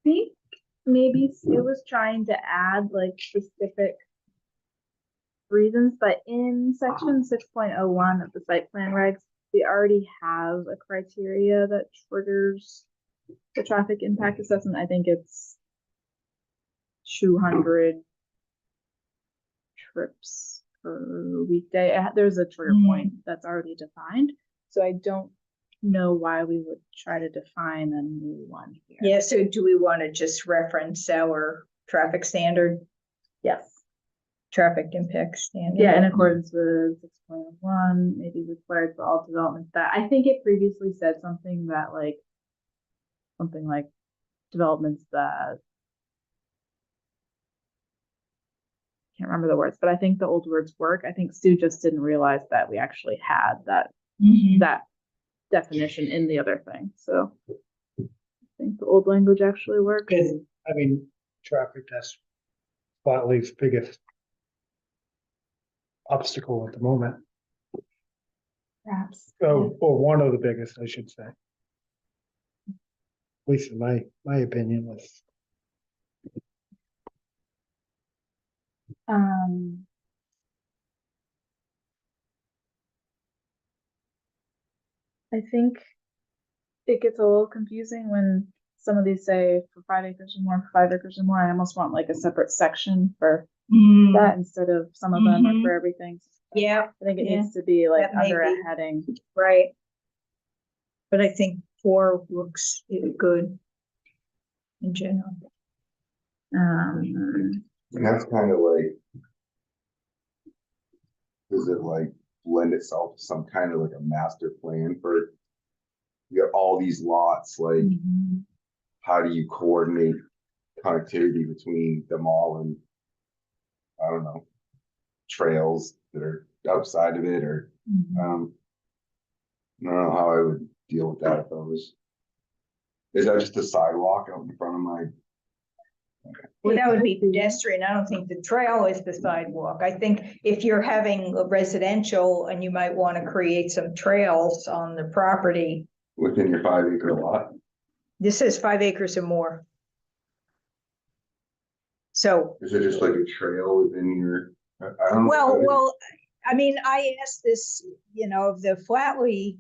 think maybe it was trying to add like specific reasons, but in section 6.01 of the site plan regs, we already have a criteria that triggers the traffic impact assessment. I think it's 200 trips per weekday. There's a trigger point that's already defined. So I don't know why we would try to define a new one here.
Yeah, so do we want to just reference our traffic standard,
Yes.
traffic impact standard?
Yeah, in accordance with 6.1, maybe required for all developments that, I think it previously said something like developments that can't remember the words, but I think the old words work. I think Sue just didn't realize that we actually had that definition in the other thing. So I think the old language actually works.
And, I mean, traffic, that's Spotleaf's biggest obstacle at the moment,
Perhaps.
or one of the biggest, I should say. At least in my opinion was.
I think it gets a little confusing when some of these say for 5 acres or more, 5 acres or more. I almost want like a separate section for that instead of some of them or for everything.
Yeah,
I think it
Yeah.
needs to be like
That may
under
be.
a heading.
right. But I think 4 looks good in general.
And that's kind of like, does it like lend itself to some kind of like a master plan for, you got all these lots, like, how do you coordinate connectivity between them all and, I don't know, trails that are outside of it, or, I don't know how I would deal with that if I was. Is that just a sidewalk out in front of my?
Well, that would be pedestrian. I don't think the trail is the sidewalk. I think if you're having a residential and you might want to create some trails on the property.
Within your 5 acre lot?
This is 5 acres or more. So,
Is it just like a trail within your, I don't know.
well, I mean, I asked this, of the Flatley,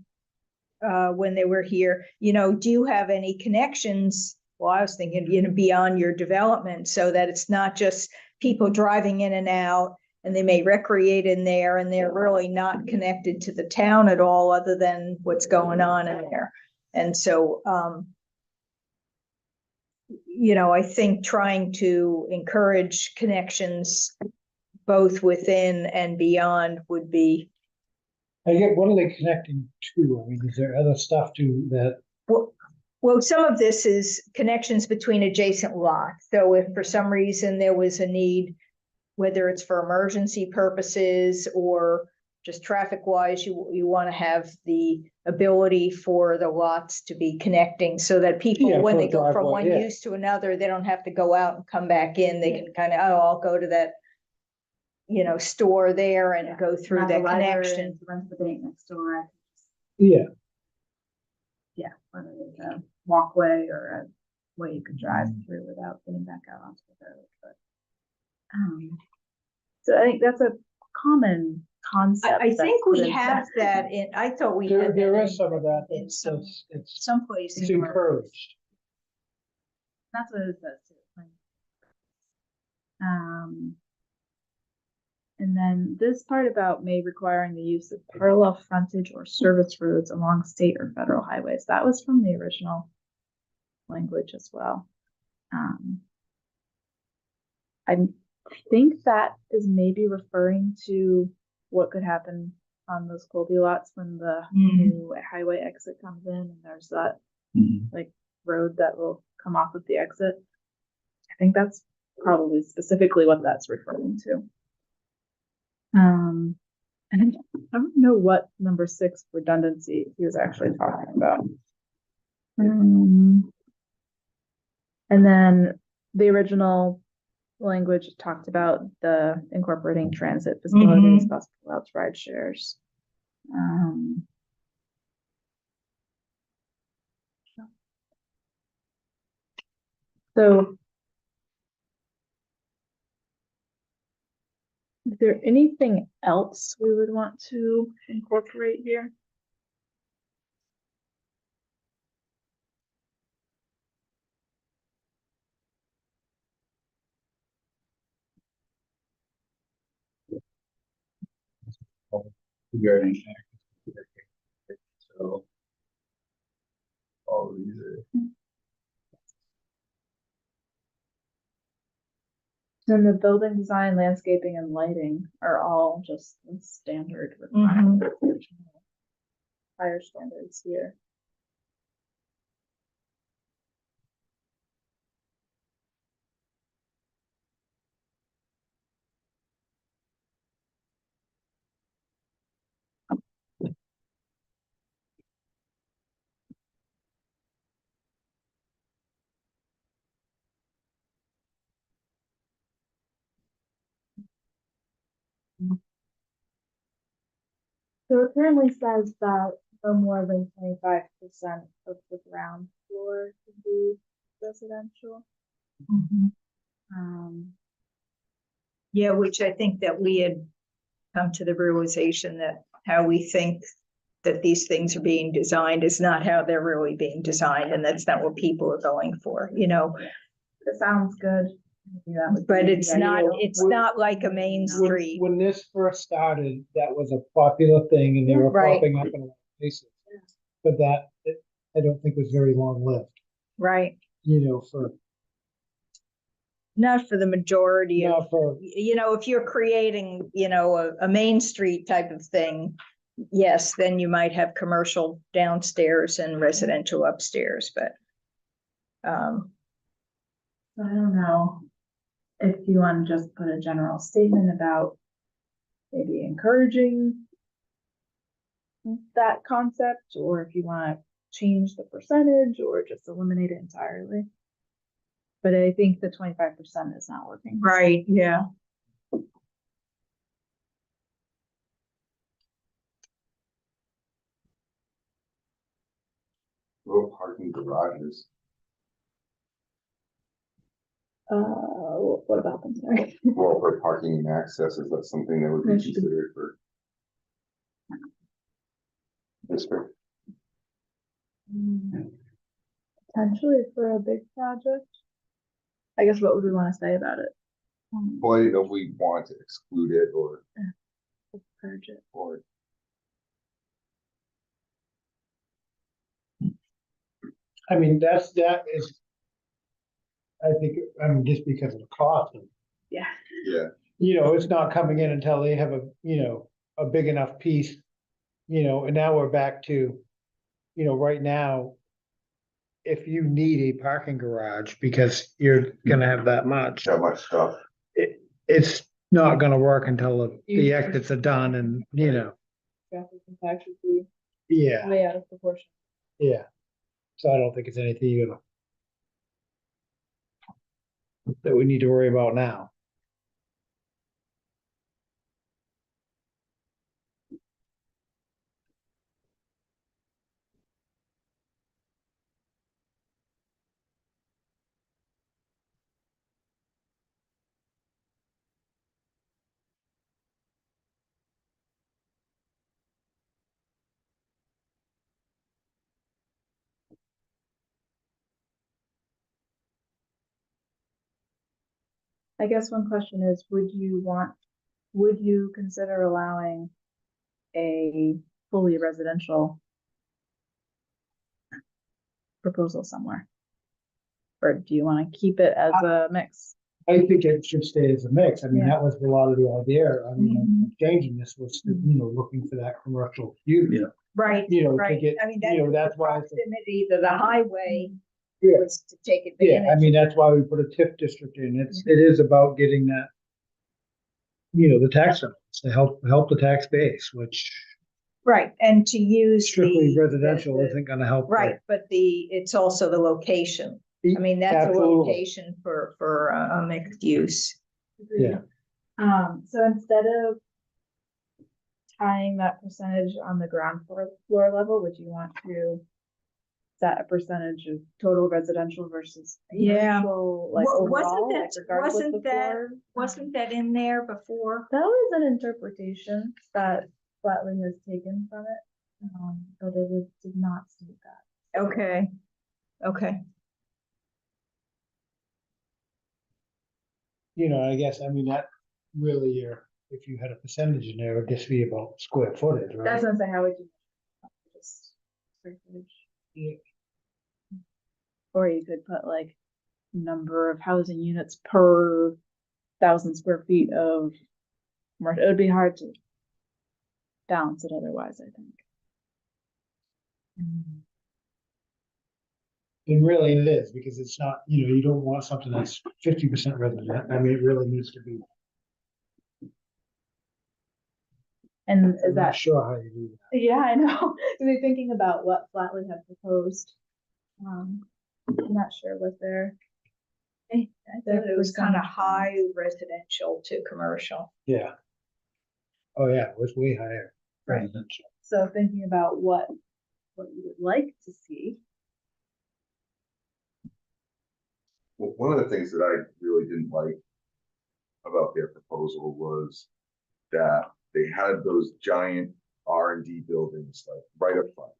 when they were here, do you have any connections? Well, I was thinking, beyond your development, so that it's not just people driving in and out and they may recreate in there and they're really not connected to the town at all, other than what's going on in there. And so, I think trying to encourage connections both within and beyond would be.
I get, what are they connecting to? I mean, is there other stuff to that?
Well, some of this is connections between adjacent lots. So if for some reason there was a need, whether it's for emergency purposes or just traffic wise, you want to have the ability for the lots to be connecting so that people,
Yeah,
when
for
they go from
driveway,
one
yeah.
use to another, they don't have to go out and come back in. They can kind of, I'll go to that, store there and go through that connection.
Runs the bank next door.
Yeah,
Yeah, whether it's a walkway or a way you could drive through without getting back out onto the road. But so I think that's a common concept.
I think we
that's
have
put in
that in, I thought we
there,
had.
there
that
is some of that.
in
It's,
some,
it's
someplace.
it's
in our-
encouraged.
That's what it says too. And then this part about may requiring the use of parallel frontage or service roads along state or federal highways. That was from the original language as well. I think that is maybe referring to what could happen on those Colby lots when the new highway exit comes in and there's that like road that will come off of the exit. I think that's probably specifically what that's referring to. And I don't know what number 6 redundancy he was actually talking about. And then the original language talked about the incorporating transit facilities, bus routes, ride shares. So is there anything else we would want to incorporate here?
Regarding so all these are
Then the building design, landscaping, and lighting are all just the standard requirements. Higher standards here. So it currently says that no more than 25% of the ground floor can be residential. Um,
Yeah, which I think that we had come to the realization that how we think that these things are being designed is not how they're really being designed, and that's not what people are going for, you know?
it sounds good. Maybe that would
But
be
it's
the
not,
ideal.
it's not like a main street.
When this first started, that was a popular thing and they were
Right.
popping up in a lot of places. But I don't think was very long lived,
Right,
you know, for,
not for the majority of,
not for,
you know, if you're creating, you know, a main street type of thing, yes, then you might have commercial downstairs and residential upstairs, but
So I don't know if you want to just put a general statement about maybe encouraging that concept, or if you want to change the percentage or just eliminate it entirely. But I think the 25% is not working.
right, yeah.
Little parking garages.
What about them? Sorry.
Well, for parking and access, is that something that would be
That should be-
considered for? District?
Potentially for a big project. I guess what would we want to say about it?
Well, I didn't know if we want to exclude it or,
Encourage it.
or,
I mean, that is. I think, I mean, just because of the cost,
Yeah.
yeah,
you know, it's not coming in until they have a, you know, a big enough piece. You know, and now we're back to, you know, right now. If you need a parking garage because you're gonna have that much,
that much stuff.
it's not gonna work until the exits are done and, you know,
Traffic impact would be
yeah,
way out of proportion.
yeah. So I don't think it's anything that we need to worry about now.
I guess one question is, would you consider allowing a fully residential proposal somewhere? Or do you want to keep it as a mix?
I think it should stay as a mix. I mean,
Yeah.
that was a lot of the idea. I mean,
Mhm.
changing this was, you know, looking for that commercial use.
Yeah.
Right,
You know, to
right.
get,
I mean,
you know,
that's
that's
the
why. it's a-
proximity to the highway
Yeah.
was to take
Yeah, I
advantage.
mean, that's why we put a TIF district in. It is about getting that. You know, the tax dollars to help the tax base, which
Right, and to use
strictly
the
residential isn't gonna help. the-
right, but it's also the location. I mean, that's a
Absolutely.
location for a mixed use.
Yeah.
So instead of tying that percentage on the ground floor level, would you want to set a percentage of total residential versus
Yeah.
commercial, like
Wa-
overall,
wasn't
like
that-
regardless
wasn't
of
that-
floor?
Wasn't that in there before?
That was an interpretation that Flatley has taken from it, but did not state that.
Okay, okay.
You know, I guess, I mean, that really, if you had a percentage in there, it would just be about square footage, right?
That's what I'm saying, how would you? Just square footage.
Yeah.
Or you could put like number of housing units per 1,000 square feet of, it would be hard to balance it otherwise, I think.
And really it is, because it's not, you know, you don't want something that's 50% resident. I mean, it really needs to be.
And
I'm
is
not
that,
sure how you do that.
yeah, I know, to be thinking about what Flatley had proposed. I'm not sure what their,
I thought it was kind of
percentage
high residential to commercial.
Yeah. Oh, yeah, it was way higher.
Right.
residential.
So thinking about what you would like to see.
Well, one of the things that I really didn't like about their proposal was that they had those giant R&D buildings like right up front.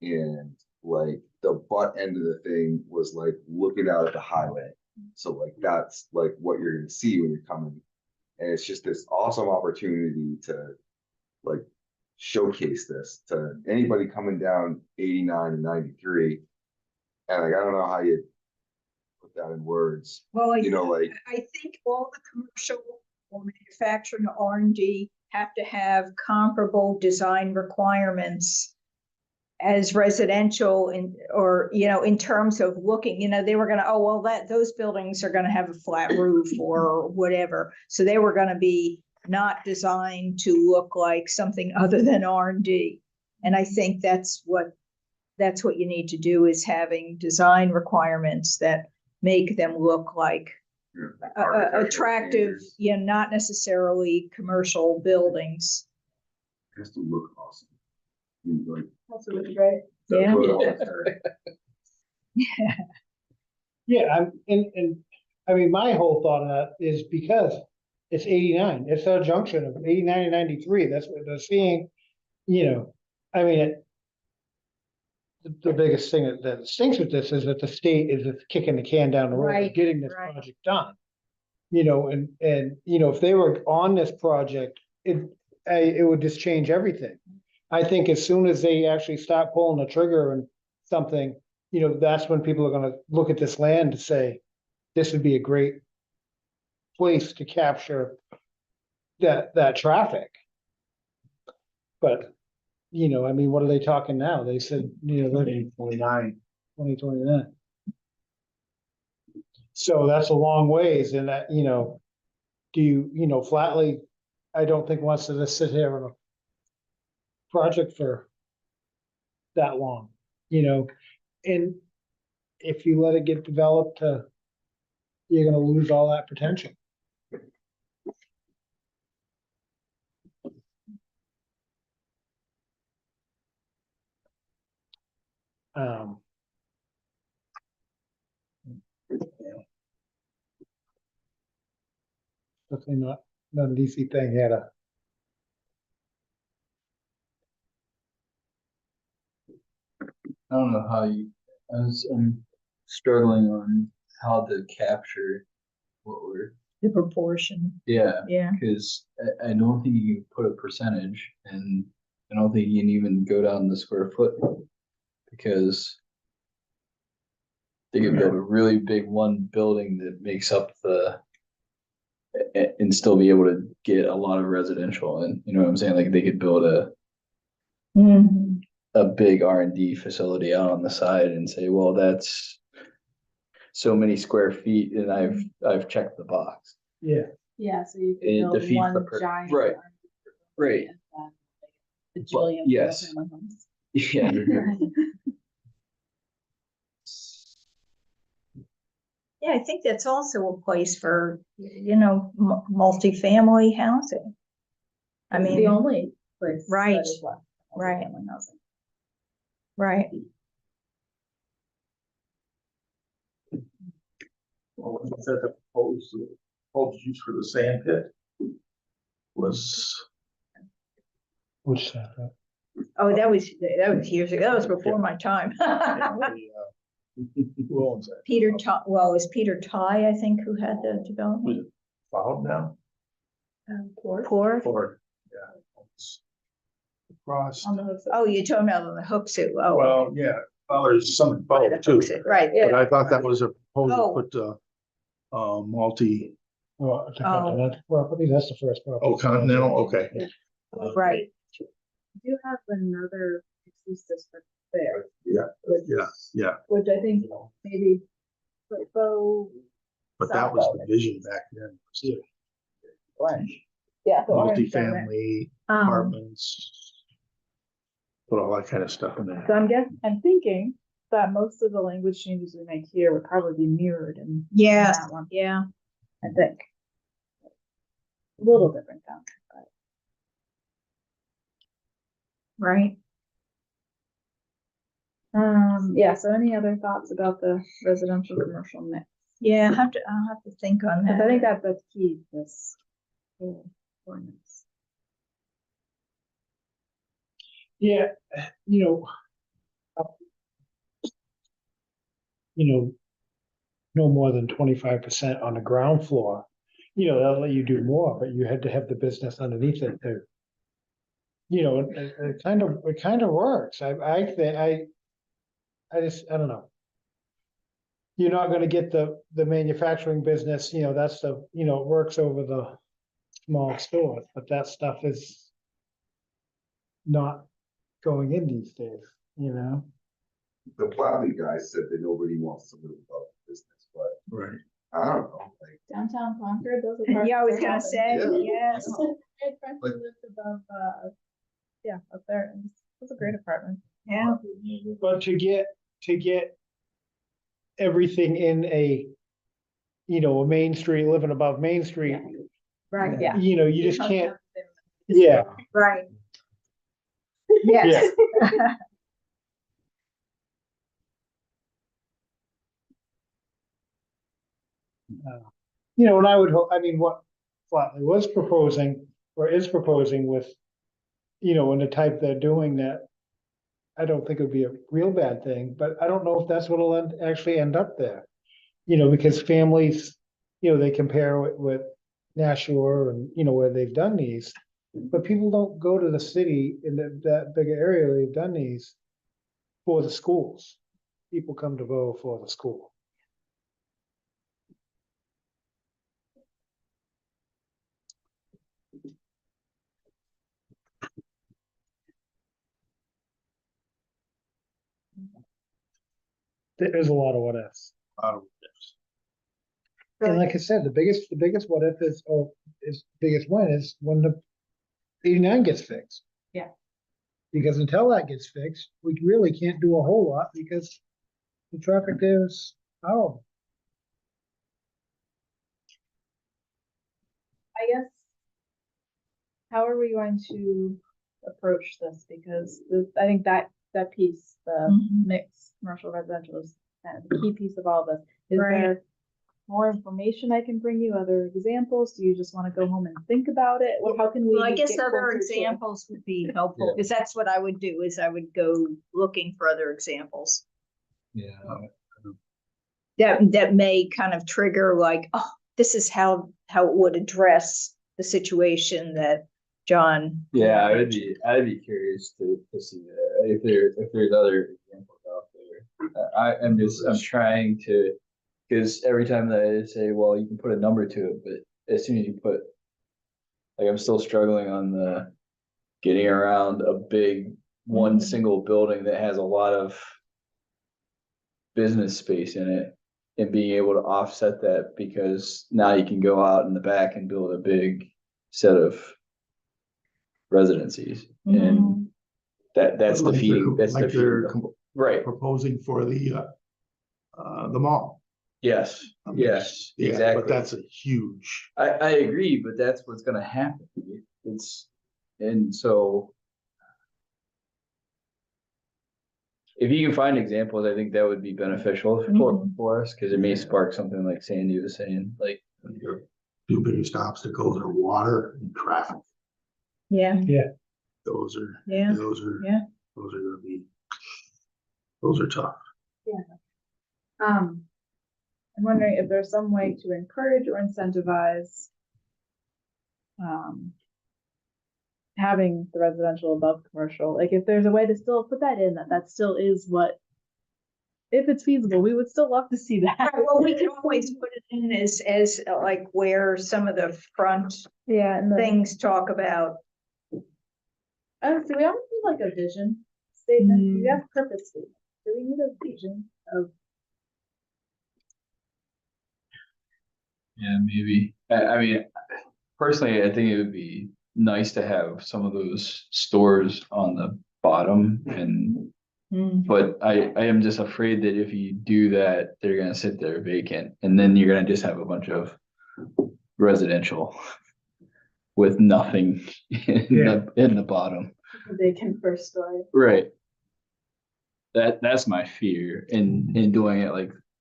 And like the butt end of the thing was like looking out at the highway. So like that's like what you're gonna see when you're coming. And it's just this awesome opportunity to like showcase this to anybody coming down 89 and 93. And like I don't know how you put that in words.
Well,
You know, like
I think all the commercial or manufacturing R&D have to have comparable design requirements as residential or, in terms of looking, they were gonna, oh, well, those buildings are gonna have a flat roof or whatever. So they were gonna be not designed to look like something other than R&D. And I think that's what you need to do, is having design requirements that make them look like
architectural
attractive,
standards.
not necessarily commercial buildings.
It has to look awesome. You know, like,
That's really great.
the
Yeah.
photo on there.
Yeah, and I mean, my whole thought on that is because it's 89, it's a junction of 89 and 93, that's what they're seeing, I mean, the biggest thing that stinks with this is that the state is just kicking the can down the road
Right,
of getting this
right.
project done. And if they were on this project, it would just change everything. I think as soon as they actually start pulling the trigger and something, that's when people are gonna look at this land to say, this would be a great place to capture that traffic. But, I mean, what are they talking now? They said,
29.
2029. So that's a long ways, and that, do you, Flatley, I don't think wants to just sit here on a project for that long, and if you let it get developed, you're gonna lose all that potential. Um. Definitely not an easy thing, had a.
I don't know how I'm struggling on how to capture what we're,
The proportion,
yeah,
yeah.
because I don't think you can put a percentage, and I don't think you can even go down the square foot, because they could build a really big one building that makes up and still be able to get a lot of residential, and you know what I'm saying, like they could build
Mhm.
a big R&D facility out on the side and say, well, that's so many square feet, and I've checked the box.
Yeah.
Yeah, so you could
It
build
defeats
one
the
giant.
right. Right.
and then a bajillion
yes.
single family homes.
Yeah.
Yeah, I think that's also a place for, multifamily housing. I
It's
mean,
the only place. that
Right,
is left,
right.
multifamily housing.
right.
Well, was that the proposed use for the sand pit? Was,
Which,
Oh, that was years ago. That was before my time.
who owns that?
Peter Ty, well, it was Peter Ty, I think, who had the
Was
development.
it Filed now?
Poor.
Or, yeah. It's Across,
On the hooks.
Oh, you're talking about on the Hooksett. Oh.
well, yeah, well, there's some both too,
Right,
but
yeah.
I thought that was a proposal
Oh.
to put, multi,
well, it's a
Oh.
continental property, that's the first property.
oh, Continental, okay.
Right.
You do have another mixed-use district there.
Yeah,
which-
yeah, yeah,
Which I think maybe Bo.
but that was the vision back then.
Yeah. the orange down there.
Multifamily
Um,
apartments. Put all that kind of stuff in there.
So I'm thinking that most of the language changes we make here would probably be mirrored in
yeah,
that one,
yeah.
I think. A little different down, but
Right.
Yeah, so any other thoughts about the residential commercial mix?
Yeah, I'll have to think on
Cause
that.
I think that's key to this whole ordinance.
Yeah, you know. You know, no more than 25% on the ground floor. You know, that'll let you do more, but you had to have the business underneath it too. You know, it kind of works. I think, I don't know. You're not gonna get the manufacturing business, you know, that's the, you know, it works over the small stores, but that stuff is not going in these days, you know?
The Plowly guy said that nobody wants to live above the business, but
Right.
I don't know, like,
Downtown Concord, those are.
Yeah, I was
parts
gonna
that
say,
Yeah.
yes.
happen. I had friends who
Like-
lived above, yeah, up there, and it was a great apartment.
Yeah,
But to get everything in a, you know, a Main Street, living above Main Street,
right,
Yeah.
you know, you just can't, yeah.
right. Yes.
You know, and I would hope, I mean, what Flatley was proposing or is proposing with, you know, in the type they're doing that. I don't think it would be a real bad thing, but I don't know if that's what'll actually end up there. You know, because families, you know, they compare it with Nashua and, you know, where they've done these. But people don't go to the city in that big area they've done these for the schools. People come to Bow for the school. There's a lot of what ifs. And like I said, the biggest what if is biggest win is when the 89 gets fixed.
Yeah.
Because until that gets fixed, we really can't do a whole lot because the traffic there is horrible.
I guess. How are we going to approach this? Because I think that piece, the
Mhm.
mix commercial residential is kind of the key piece of all this. Is
Right.
there more information I can bring you, other examples? Do you just want to go home and think about it? How can we?
Well, I guess
get
other
closer to it?
examples would be helpful,
Yeah.
because that's what I would do, is I would go looking for other examples.
Yeah.
That may kind of trigger like, oh, this is how it would address the situation that John.
Yeah, I'd be curious to see that, if there's other examples out there. I'm trying to, because every time that I say, well, you can put a number to it, but as soon as you put, like, I'm still struggling on the getting around a big one
Mhm.
single building that has a lot of business space in it, and being able to offset that, because now you can go out in the back and build a big set of residencies, and
Mhm.
that's
Like
defeating,
they're-
that's
like they're
defeating, right,
proposing for the mall.
yes,
I mean,
yes,
Yeah,
exactly.
but that's a huge,
I agree, but that's what's gonna happen. And so. If you can find examples, I think that would be beneficial for us, because it may spark something like Sandy was saying, like,
your two biggest obstacles are water and traffic.
Yeah,
Those are,
yeah,
those are,
yeah.
those are gonna be, those are tough.
I'm wondering if there's some way to encourage or incentivize having the residential above commercial. Like, if there's a way to still put that in, that still is what, if it's feasible, we would still love to see that.
Right, well, we can always put it in as like where some of the front
Yeah, and
things talk about.
honestly, we almost need like a vision statement. We have purpose statement. Do we need a vision of?
yeah, maybe. I mean, personally, I think it would be nice to have some of those stores on the bottom, but I am just afraid that if you do that, they're gonna sit there vacant, and then you're gonna just have a bunch of residential with nothing in the bottom.
They can first story.
Right. That's my fear in doing it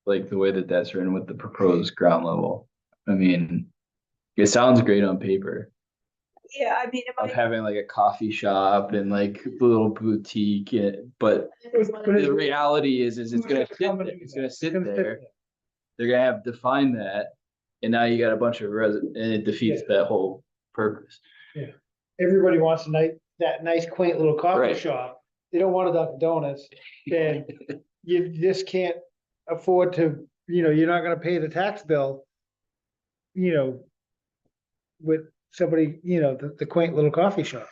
like the way that that's written with the proposed ground level. I mean, it sounds great on paper
Yeah, I mean, it
of
might,
having like a coffee shop and like a little boutique, but the reality is it's gonna sit there. It's gonna sit there. They're gonna have defined that, and now you got a bunch of and it defeats that whole purpose.
Everybody wants that nice quaint little coffee
Right.
shop. They don't want a Dunkin' Donuts, and you just can't afford to, you're not gonna pay the tax bill. With somebody, the quaint little coffee shop.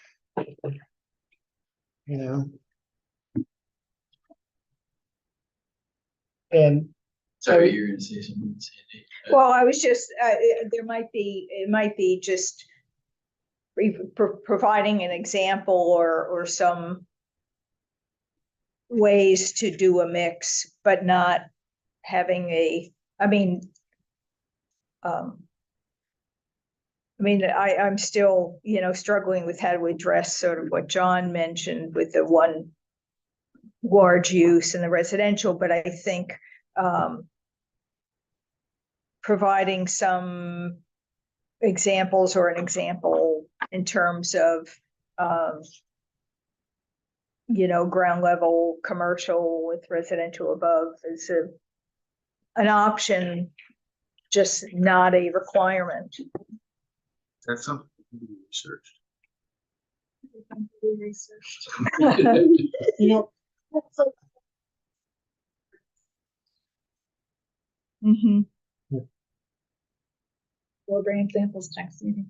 And
Sorry, you're gonna say something, Sandy.
well, I was just, it might be just providing an example or some ways to do a mix, but not having I'm still, struggling with how to address sort of what John mentioned with the one large use in the residential, but I think providing some examples or an example in terms of ground level commercial with residential above is an option, just not a requirement.
That's something to be researched.
Mm-hmm.
We'll bring examples next meeting.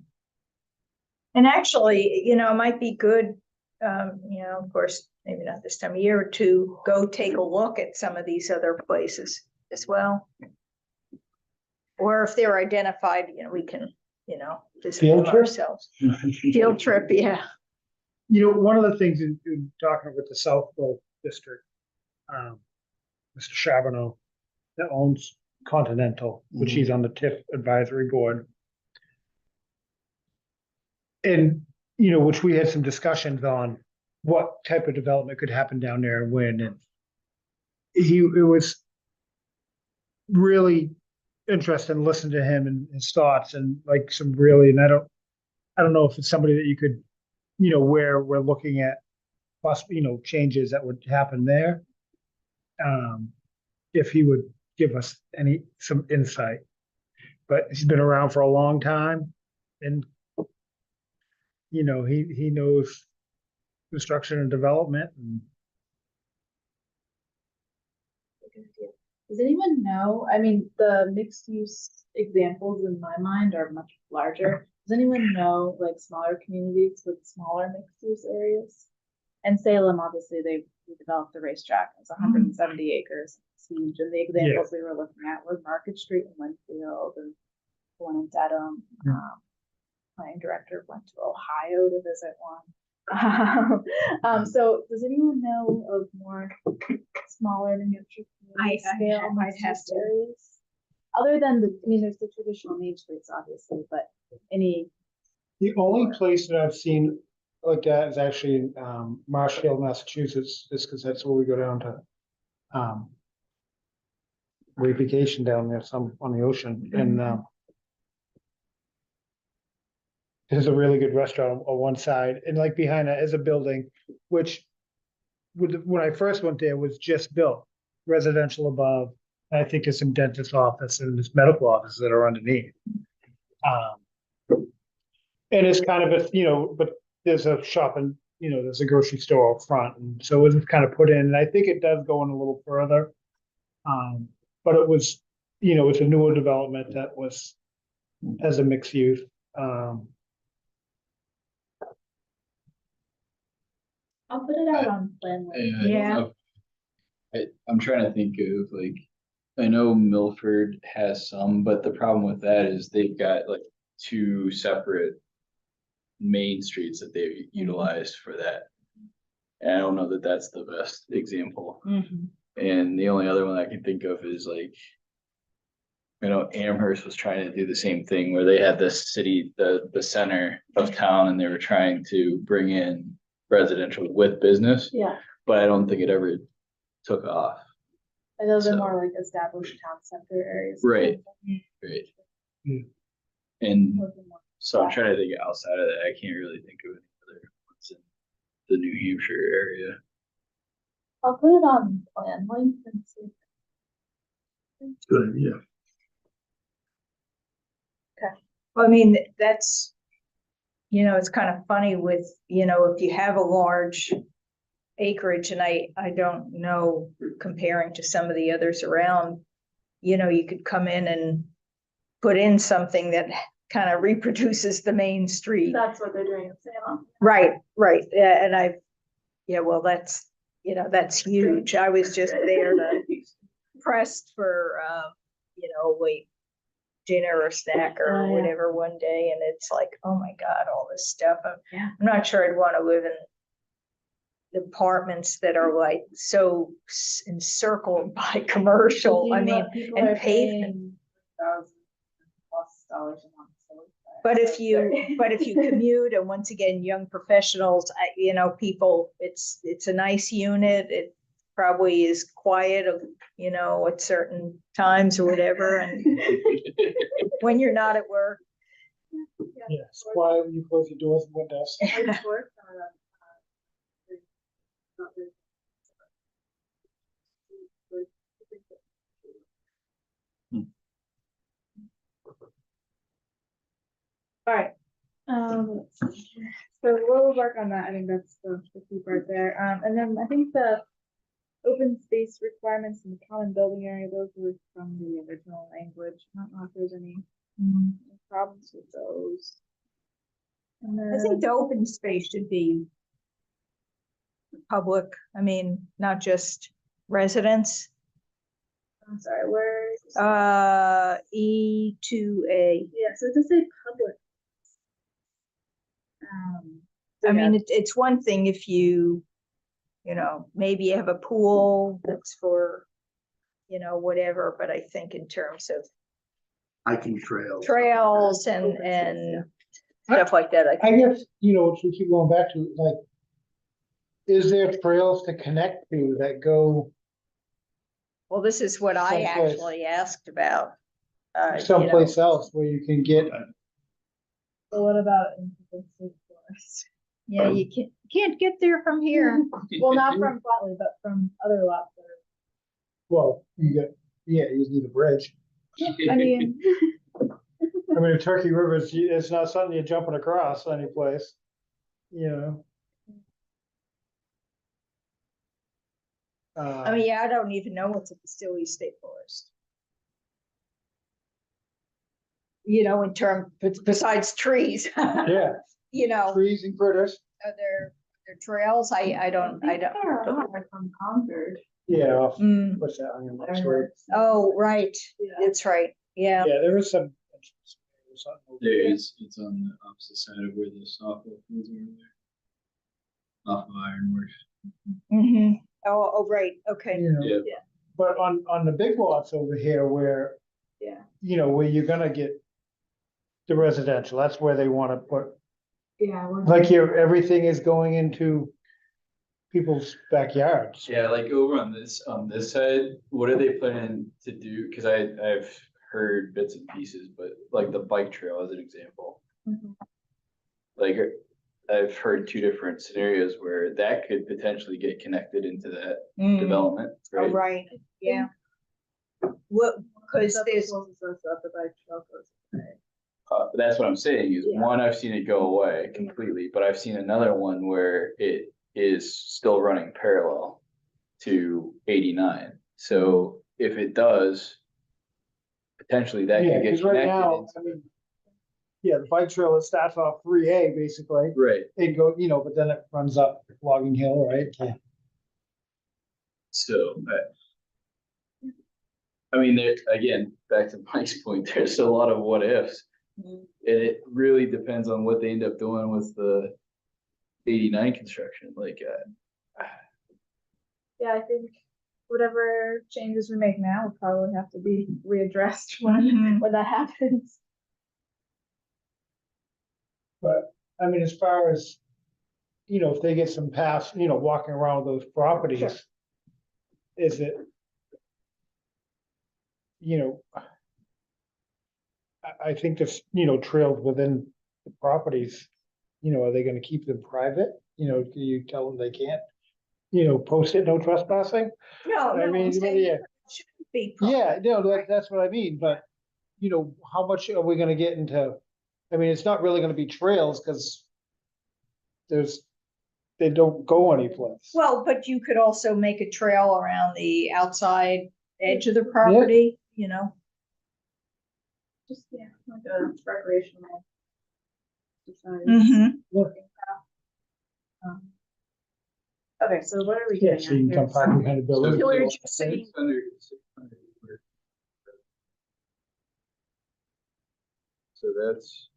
And actually, it might be good, of course, maybe not this time of year, to go take a look at some of these other places as well. Or if they're identified, we can, visit
Field
them
trip?
ourselves. Field trip, yeah.
one of the things in talking with the Southville district, Mr. Charbonneau, that owns Continental, which he's on the TIF advisory board. And, which we had some discussions on what type of development could happen down there and when, and it was really interesting listening to him and his thoughts and like some really, and I don't know if it's somebody that you could, where we're looking at possible, changes that would happen there. If he would give us some insight, but he's been around for a long time and, he knows construction and development and.
Does anyone know? I mean, the mixed use examples in my mind are much larger. Does anyone know like smaller communities with smaller mixed use areas? And Salem, obviously, they developed the racetrack. It's 170 acres. It's huge. And the examples we were looking at were Market Street in Winfield and the one in Dedham. Planning director went to Ohio to visit one. So does anyone know of more smaller New Hampshire scale
might have to.
areas? Other than there's the traditional main streets, obviously, but any.
The only place that I've seen like that is actually in Marshfield, Massachusetts, just because that's where we go down to we vacation down there some on the ocean. And there's a really good restaurant on one side, and like behind it is a building, which when I first went there was just built, residential above. And I think there's some dentist office and there's medical offices that are underneath. And it's kind of but there's a shop and there's a grocery store up front, and so it was kind of put in. And I think it does go in a little further, but it was it's a newer development that was as a mixed use.
I'll put it out on plan.
Yeah.
I'm trying to think of like, I know Milford has some, but the problem with that is they've got like two separate main streets that they utilized for that. And I don't know that that's the best example. And the only other one I can think of is like, Amherst was trying to do the same thing where they had the city, the center of town, and they were trying to bring in residential with business,
Yeah,
but I don't think it ever took off.
and those are
So-
more like established town center areas.
Right. Right.
Hmm.
And
Those are more-
so I'm trying to think outside of that. I can't really think of any other ones in the New Hampshire area.
I'll put it on plan link and see.
Good idea.
Well, I mean, that's, you know, it's kind of funny with, you know, if you have a large acreage, and I don't know, comparing to some of the others around, you know, you could come in and put in something that kind of reproduces the main street.
That's what they're doing in Salem.
Right, right, yeah, and yeah, well, that's, you know, that's huge. I was just there to pressed for, you know, like dinner or snack or
Oh, yeah.
whatever one day, and it's like, oh my God, all this stuff.
Yeah.
I'm not sure I'd want to live in apartments that are like so encircled by commercial. I mean,
People
and
are
pavement.
paying $1,000+ a month. So
But if you commute, and once again, young professionals, you know, people, it's a nice unit. It probably is quiet, you know, at certain times or whatever, and when you're not at work.
Yeah, it's quiet when you close your doors and windows.
It's work on All right. Let's see here. So we'll work on that. I think that's the key part there. And then I think the open space requirements in the common building area, those were from the original language. I don't know if there's any problems with those. And
I think
then,
the open space should be public, I mean, not just residents.
I'm sorry, where?
E2A.
Yeah, so it does say public.
I mean, it's one thing if you know, maybe you have a pool that's for, you know, whatever, but I think in terms of
Hiking trails.
trails and stuff like that, I
I
think.
guess, you know, which we keep going back to, like, is there trails to connect to that go
Well, this is what I
Someplace.
actually asked about. You know.
someplace else where you can get,
So what about into the state forest?
Yeah, you can't get there from here.
Well, not from Flatley, but from other lots that
well, you need a bridge.
are. I mean,
I mean, Turkey River is, it's not something you're jumping across any place, you know?
I mean, yeah, I don't even know what's a Castilian State Forest. You know, in term, besides trees,
Yeah,
you know,
trees and critters,
are there trails? I don't.
there are from Concord.
yeah, off-
Mm.
what's that? on your next
There
word?
are-
Oh, right,
Yeah.
that's right, yeah.
Yeah, there is some. something over
There
there.
is, it's on the opposite side of where the softball fields are there. Off of Ironworks.
Mm-hmm. Oh, right, okay.
You know,
Yeah.
but on the big lots over here where,
Yeah.
you know, where you're gonna get the residential, that's where they wanna put,
Yeah.
like here, everything is going into people's backyards.
Yeah, like over on this side, what are they planning to do? Cause I've heard bits and pieces, but like the bike trail as an example.
Mhm.
Like I've heard two different scenarios where that could potentially get connected into that
Mm.
development,
Oh,
right?
right, yeah. What, because
That's
there's,
the closest stuff that bike trail goes.
But that's what I'm saying is
Yeah.
one, I've seen it go away completely, but I've seen another one where it is still running parallel to 89. So if it does, potentially that
Yeah,
could get
cause right
connected.
now, I mean, yeah, the bike trail, it starts off 3A basically,
Right.
it go, you know, but then it runs up Logging Hill, right? Yeah.
So, I mean, there, again, back to Mike's point, there's a lot of what ifs.
Mhm.
And it really depends on what they end up doing with the 89 construction, like,
Yeah, I think whatever changes we make now will probably have to be readdressed when
Mhm.
when that happens.
But, I mean, as far as if they get some pass, walking around those properties. Is it? I think there's, trails within the properties, are they gonna keep them private? Do you tell them they can't, post it, no trespassing?
No,
I
no,
mean,
I'm saying
yeah.
it shouldn't be.
Yeah, no, that's what I mean, but, how much are we gonna get into? I mean, it's not really gonna be trails, cause they don't go anyplace.
Well, but you could also make a trail around the outside edge of the property,
Just, yeah, like a recreational. exercise.
Mhm.
Um, Okay, so what are we
Yeah,
getting
so you can
at
come
here?
park behind the building.
So we're just saying-
600 square. So that's,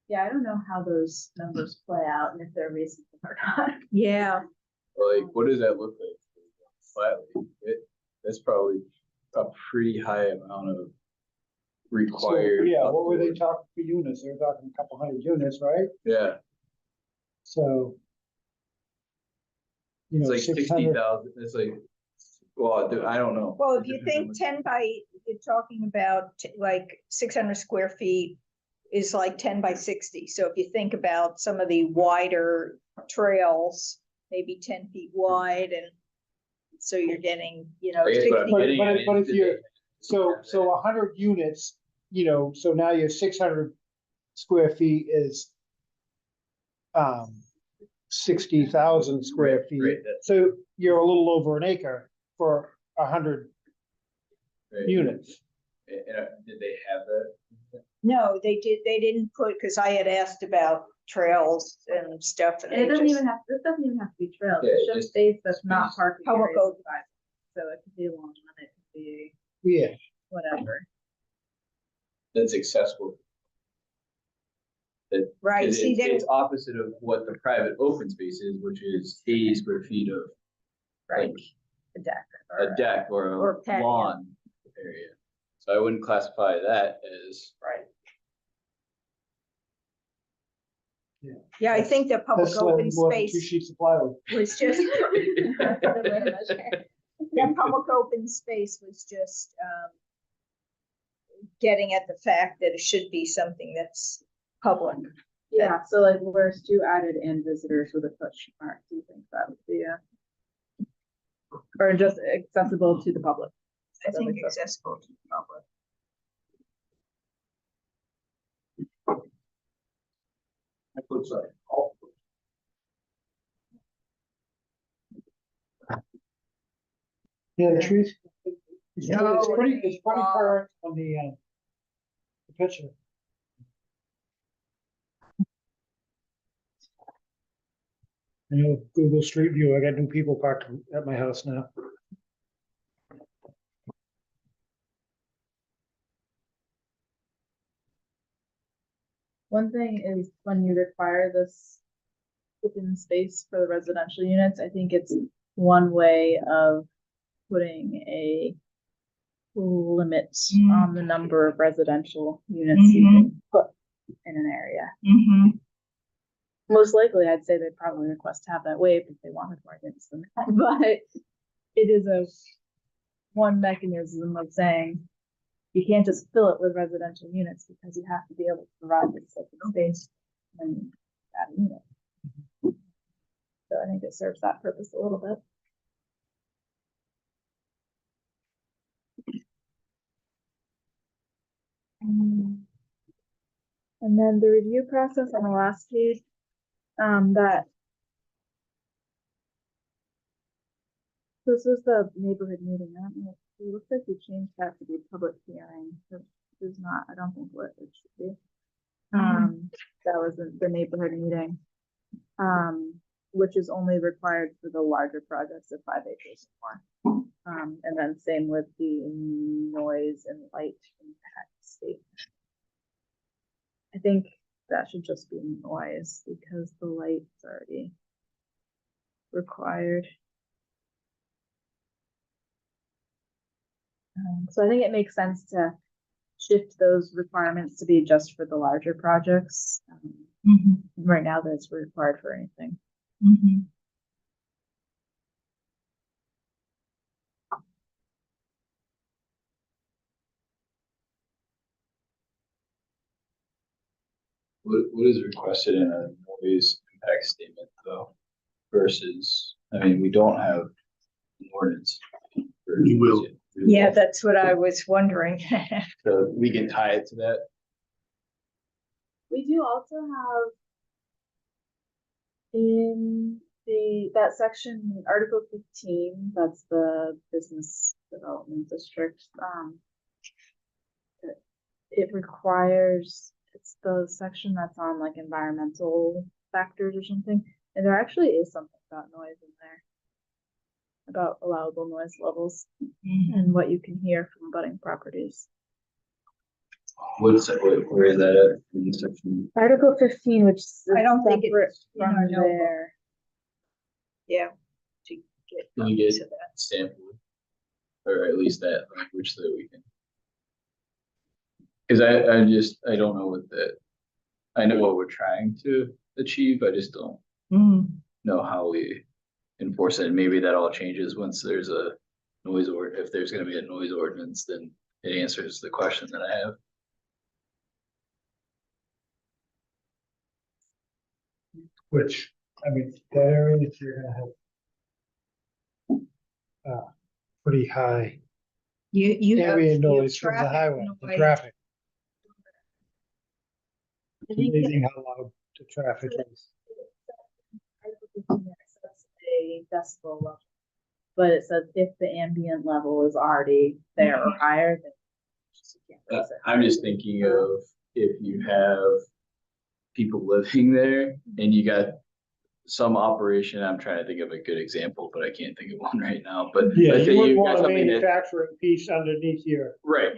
Yeah, I don't know how those numbers play out and if they're reasonable or not.
Yeah,
like, what does that look like? Flatly, that's probably a pretty high amount of
So,
required.
yeah, what were they
upload.
talking for units? They were talking a couple hundred units, right?
Yeah,
So.
it's like
600
60,000, it's like, well, I don't know.
well,
It
if you
depends
think
on
10 by, you're talking about like 600 square feet is like 10 by 60. So if you think about some of the wider trails, maybe 10 feet wide, and so you're getting,
I guess what I'm
60.
But-
getting
but-
at
but
is
if you're-
that
So 100 units, so now your 600 square feet is. 60,000 square
Right,
feet,
right, that's-
so you're a little over an acre for 100
right.
units.
Did they have that?
No, they didn't put, because I had asked about trails and stuff.
And it doesn't even have, this doesn't even have to be trails,
Yeah,
it's just
just
space that's not
space.
parking.
Public
areas
open.
provided. So it could be a long one, it could be
Yeah,
whatever.
That's accessible.
Right,
It's,
see, they,
it's opposite of what the private open space is, which is 80 square feet of
right,
like
A deck.
a deck or
Or
a
patio.
lawn area. So I wouldn't classify that as.
right. Yeah, I think the public
that's like
open
more than 2
space
sheets of plywood.
was just. That public open space was just, getting at the fact that it should be something that's public.
Yeah, so like where Stu added and visitors with a question mark, do you think that would be or just accessible to the public?
I think accessible to the public.
That looks like.
Yeah, the trees.
No,
It's pretty
wrong.
current on the picture. Google Street View, I got new people parked at my house now.
One thing is when you require this open space for the residential units, I think it's one way of putting a limit on the number of residential units you can put in an area. Most likely, I'd say they'd probably request to have that waived if they wanted more units than that, but it is one mechanism of saying you can't just fill it with residential units because you have to be able to provide this open space when you add a unit. So I think it serves that purpose a little bit. And then the review process on the last page, that this is the neighborhood meeting. I don't know. It looks like we changed that to be public hearing. This is not, I don't think what it should be. That was the neighborhood meeting. Which is only required for the larger projects of 5 acres or more. And then same with the noise and light impact statement. I think that should just be noise because the light's already required. So I think it makes sense to shift those requirements to be just for the larger projects. Right now, that's required for anything.
What is requested in a noise impact statement though? Versus, I mean, we don't have an ordinance. for
We will.
noise yet.
Yeah, that's what I was wondering.
So we can tie it to that.
We do also have in that section, Article 15, that's the business development district. It requires, it's the section that's on like environmental factors or something. And there actually is something about noise in there. About allowable noise levels and what you can hear from budding properties.
Where is that at in this section?
Article 15, which is
I don't think
separate
it's in
from
our notebook.
there.
Yeah. To get
Can we get
to that.
sample? Or at least that language so that we can. Cause I don't know I know what we're trying to achieve, I just don't know how we enforce it. And maybe that all changes once there's a noise, or if there's gonna be a noise ordinance, then it answers the question that I have.
Which, I mean, that area, if you're gonna have pretty high
You have.
ambient
you have
noise from the
traffic
highway, the
noise.
traffic. It's amazing how loud the traffic is.
Sets a decibel level, but it says if the ambient level is already there or higher, then you can't raise it.
I'm just thinking of if you have people living there and you got some operation, I'm trying to think of a good example, but I can't think of one right now, but.
Yeah,
let's say
you wouldn't
got
want a
something that-
manufacturing piece underneath your,
Right,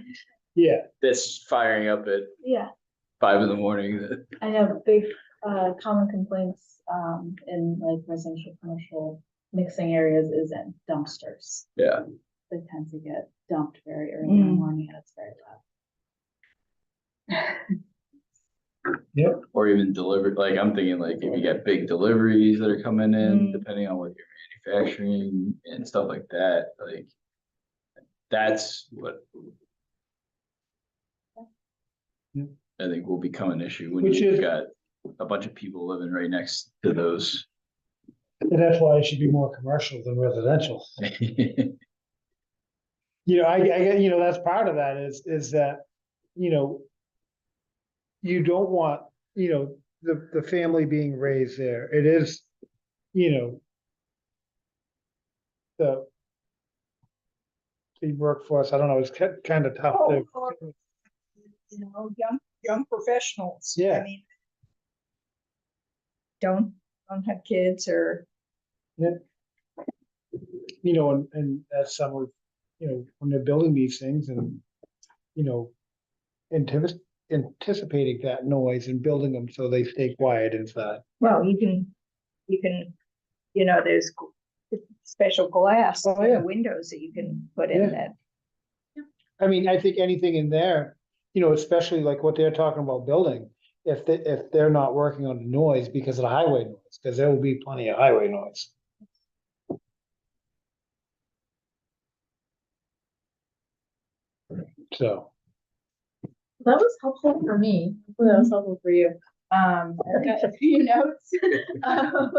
yeah.
that's firing up at
Yeah,
5 in.the morning. That
I know big, common complaints, in like residential, commercial mixing areas is in dumpsters.
Yeah,
They tend to get dumped very early in the morning and it's very loud.
or even delivered, like I'm thinking like if you got big deliveries that are coming in, depending on what you're manufacturing and stuff like that, like. That's what.
Yeah.
I think will become an issue when
Which
you've
is-
got a bunch of people living right next to those.
And that's why it should be more commercial than residential. You know, I get, you know, that's part of that is that, you know, you don't want, you know, the family being raised there. It is, you know, the workforce, I don't know, it's kind of tough to.
You know, young professionals.
Yeah.
I mean. Don't have kids or.
You know, and as some of, you know, when they're building these things and, you know, anticipating that noise and building them so they stay quiet inside.
Well, you can, you know, there's special glass
Oh,
in
yeah.
the windows that you can put in
Yeah.
that.
I mean, I think anything in there, you know, especially like what they're talking about building, if they're not working on the noise because of the highway noise, because there will be plenty of highway noise. So,
That was helpful for me. Hopefully that was helpful for you. I've got a few notes of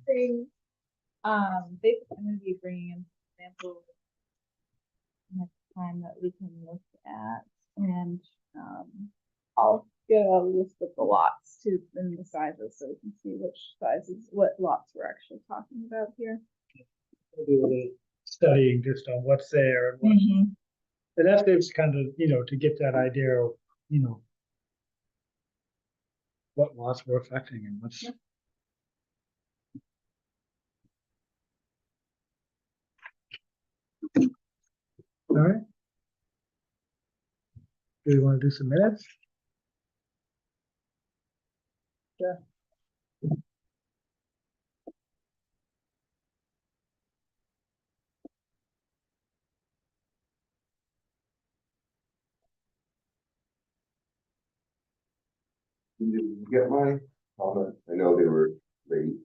things. Basically, I'm gonna be bringing in samples next time that we can look at, and I'll get a list of the lots too and the sizes so we can see which sizes, what lots we're actually talking about here.
we'll do a little studying just on what's there and what, and that's just kind of, you know, to get that idea of, you know, what lots we're affecting and what's. All right. Do you want to do some minutes?
Did you get my comment? I know they were late.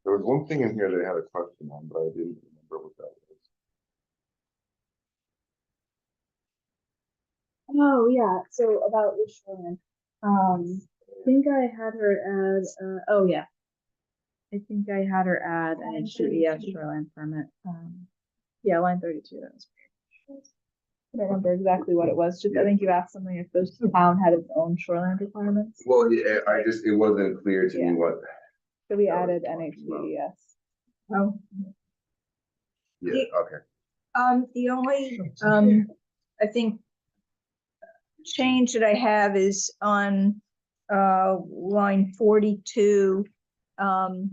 There was one thing in here that I had a question on, but I didn't remember what that was.
Oh, yeah, so about the shoreline. I think I had her add, oh, yeah. I think I had her add an HDES shoreline permit. Yeah, line 32, that was. I don't remember exactly what it was, just, I think you asked something if the town had its own shoreline requirements.
Well, yeah, it wasn't clear to
Yeah.
me what,
So we
that was
added
talking about.
NHDES.
Oh,
yeah, okay.
the only, I think change that I have is on, line 42. And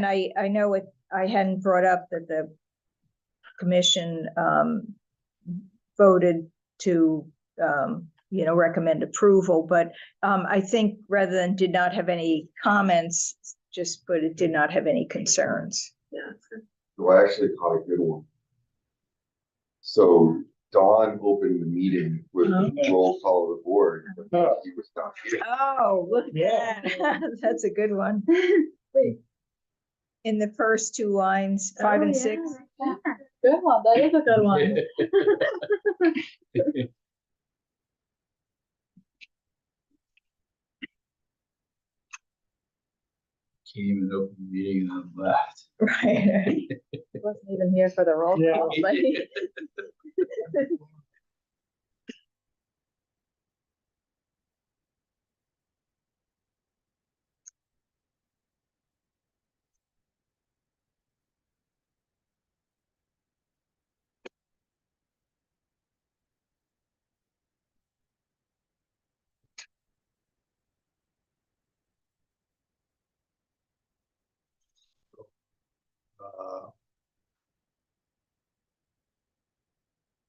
I know I hadn't brought up that the commission, voted to, recommend approval, but, I think rather than did not have any comments, just put it did not have any concerns.
So I actually caught a good one. So Dawn opened the meeting with roll call of the board, but he was not here.
Oh, look at
Yeah.
that. That's a good one.
Wait.
In the first two lines, 5 and 6.
Yeah. Good one, that is a good one.
Came and opened the meeting and then left.
Right.
Wasn't even here for the roll
Yeah.
call, but.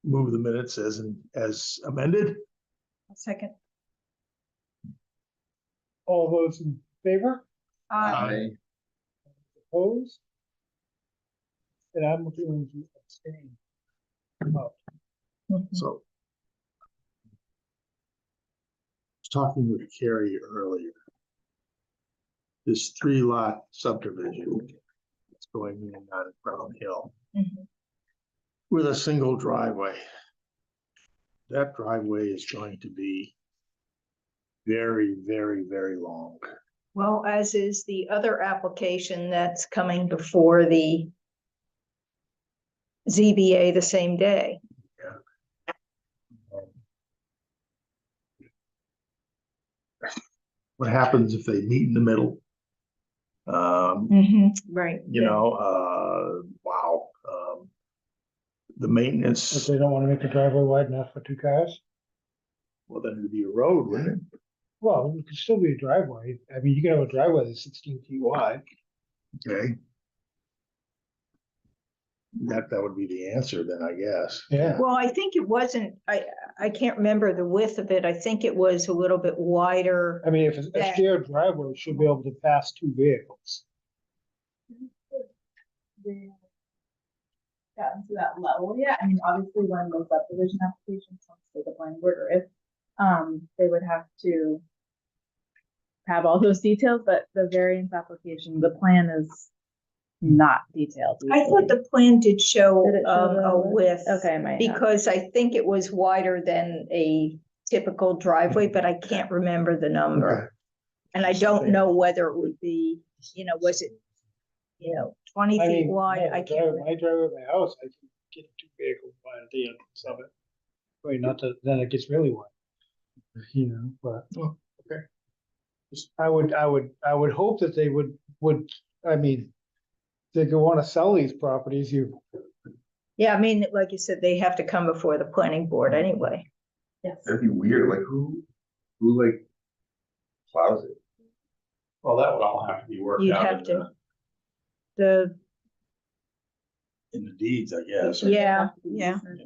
Move the minutes as amended.
Second.
All those in favor, opposed? And I'm going to abstain. Oh,
So. I was talking with Carrie earlier. This 3-lot subdivision. That's going in on Brown Hill.
Mhm.
With a single driveway. That driveway is going to be very, very, very long.
Well, as is the other application that's coming before the ZBA the same day.
What happens if they meet in the middle?
Right.
Wow. The
If
maintenance,
they don't want to make the driveway wide enough for 2 cars,
well, then it'd be a road, wouldn't it?
well, it could still be a driveway. I mean, you can have a driveway that's 16 feet wide.
Okay. That would be the answer then, I guess.
Yeah.
Well, I think it wasn't, I can't remember the width of it. I think it was a little bit wider.
I mean, if it's a
Yeah.
shared driveway, it should be able to pass 2 vehicles.
They gotten to that level yet. I mean, obviously, when those subdivision applications come to the planning board, or if they would have to have all those details, but the variance application, the plan is not detailed.
I thought the plan did show,
Did it show
a
the
width.
Okay, I might have.
Because I think it was wider than a typical driveway, but I can't remember the number. And I don't know whether it would be, was it, 20
I
feet
mean,
wide?
no,
I
the
can't.
driveway- my driveway, at my house, I can get 2 vehicles wide at the entrance of it. Wait, not that, then it gets really wide. But.
Oh, okay.
I would hope that they would, I mean, they could want to sell these properties,
Yeah, I mean, like you said, they have to come before the planning board anyway.
Yes.
That'd be weird, like who like plows it?
Well, that would all have to be worked
You'd
out
have to. The,
in the deeds, I guess.
yeah,
Yeah.
yeah.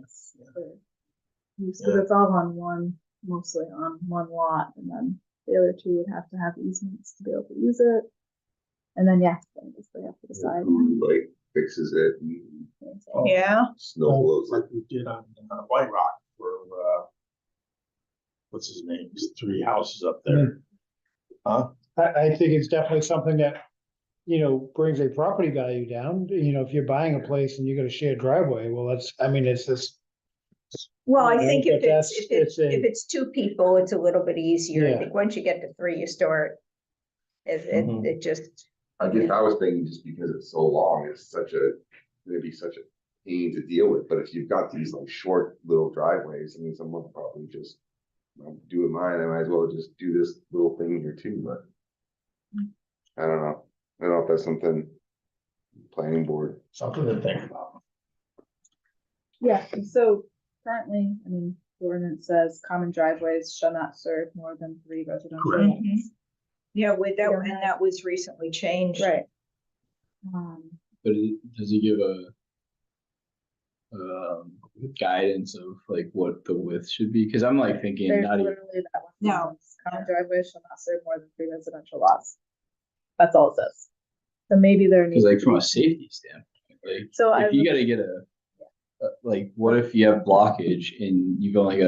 Because it's all on one, mostly on one lot, and then the other two would have to have easements to be able to use it. And then, yeah, then just they have to decide.
Who like fixes it and
Yeah,
snow blows it?
Like we did on White Rock for what's his name, there's 3 houses up there. Huh?
I think it's definitely something that, brings a property value down. If you're buying a place and you got a shared driveway, well, it's just,
Well, I
Yeah,
think
but
if it's,
that's-
if
it's a-
it's 2 people, it's a little bit easier. I
Yeah.
think once you get to 3, you start.
Mhm.
It just,
I guess I was thinking just because it's so long, it's gonna be such a pain to deal with, but if you've got these like short little driveways, I mean, someone will probably just. I'm doing mine, I might as well just do this little thing here too, but. I don't know, I don't know if that's something. Planning board,
Something to think about.
Yeah, and so currently, I mean, the ordinance says common driveways shall not serve more than 3 residential
Correct.
lots.
yeah, with that,
Yeah.
and that was recently changed.
Right.
But does he give a guidance of like what the width should be? Cause I'm like thinking
There's
not even,
literally that one.
No.
sentence, common driveways shall not serve more than 3 residential lots. That's all it says. So maybe there needs.
cause like
to
from
be-
a safety standpoint, like.
So
If you gotta get like, what if you have blockage and you've only got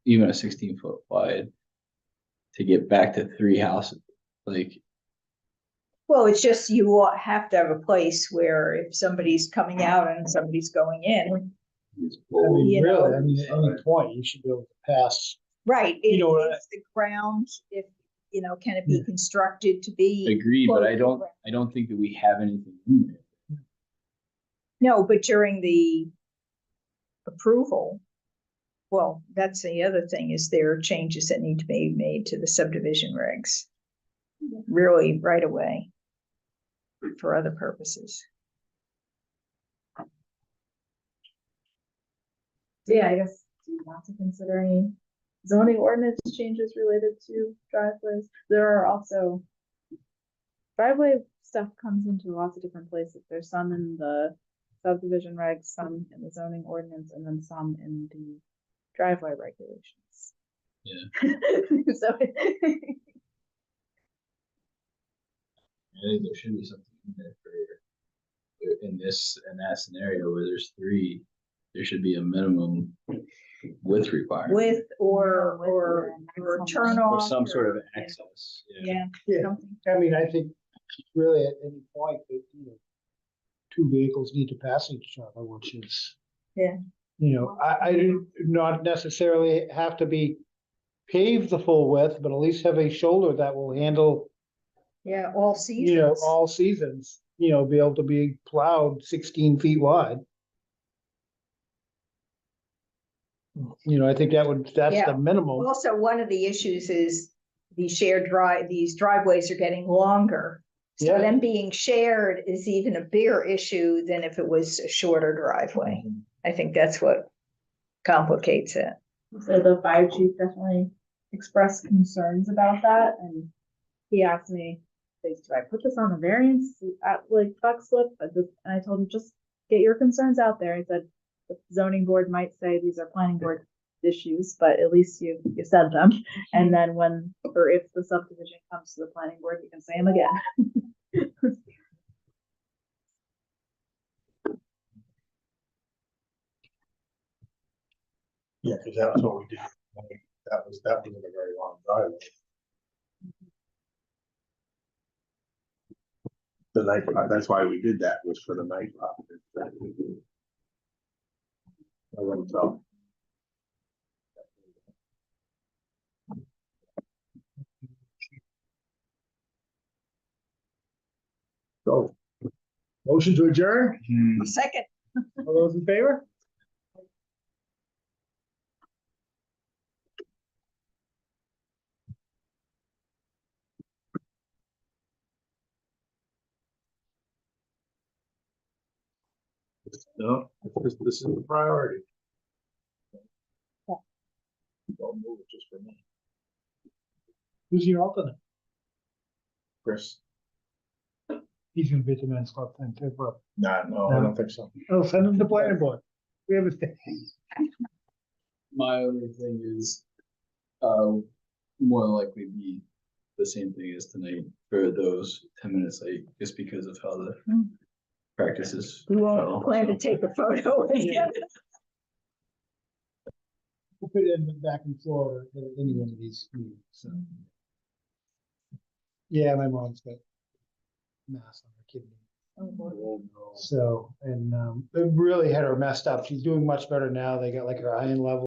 even a 16-foot wide to get back to 3 houses, like,
Well, it's just you have to have a place where if somebody's coming out and somebody's going in,
it's
I
full,
mean,
You
really,
know,
I mean, at any point, you should be able to pass.
right,
You know,
is the ground, if, can it be constructed to be?
agreed, but
close
I
to
don't,
ground?
I don't think that we have anything in there.
No, but during the approval, well, that's the other thing, is there are changes that need to be made to the subdivision regs. Really, right away. For other purposes.
Yeah, I guess, do you want to consider any zoning ordinance changes related to driveways? There are also. Driveway stuff comes into lots of different places. There's some in the subdivision regs, some in the zoning ordinance, and then some in the driveway regulations.
Yeah.
So.
I think there should be something in there for, in that scenario where there's 3, there should be a minimum width requirement.
With or turn
Or
off.
some sort of
or-
access,
Yeah.
Yeah,
something.
I mean, I think really at any point that, 2 vehicles need to pass each other, which is.
Yeah.
I do not necessarily have to be paved the full width, but at least have a shoulder that will handle,
Yeah, all seasons.
all seasons, be able to be plowed 16 feet wide. I think that's
Yeah.
the minimum.
Also, one of the issues is these driveways are getting longer. So
Yeah.
them being shared is even a bigger issue than if it was a shorter driveway. I think that's what complicates it.
So the fire chief definitely expressed concerns about that, and he asked me, do I put this on the variance at like Buck Slip? And I told him, just get your concerns out there. I said, the zoning board might say these are planning board issues, but at least you said them. And then when, or if the subdivision comes to the planning board, you can say them again.
Yeah, because that was what we did. That was a very long driveway. The night, that's why we did that, was for the night lot. I wouldn't tell. So, motion to adjourn?
Second.
All those in favor?
No, this is the priority. Don't move it just for me,
Who's your alternate?
Chris.
He's gonna be at the men's club thing too, bro.
No, I don't think so.
Oh, send him to planning board. We have a.
My only thing is, more than likely be the same thing as tonight for those 10 minutes late, just because of how the practices.
We
fell,
won't plan to
so.
take a photo again.
Who could end up back in Florida at any one of these meetings, so. Yeah, my mom's got mass on her kidney.
Oh, no.
So, and, it really had her messed up. She's doing much better now. They got like her iron level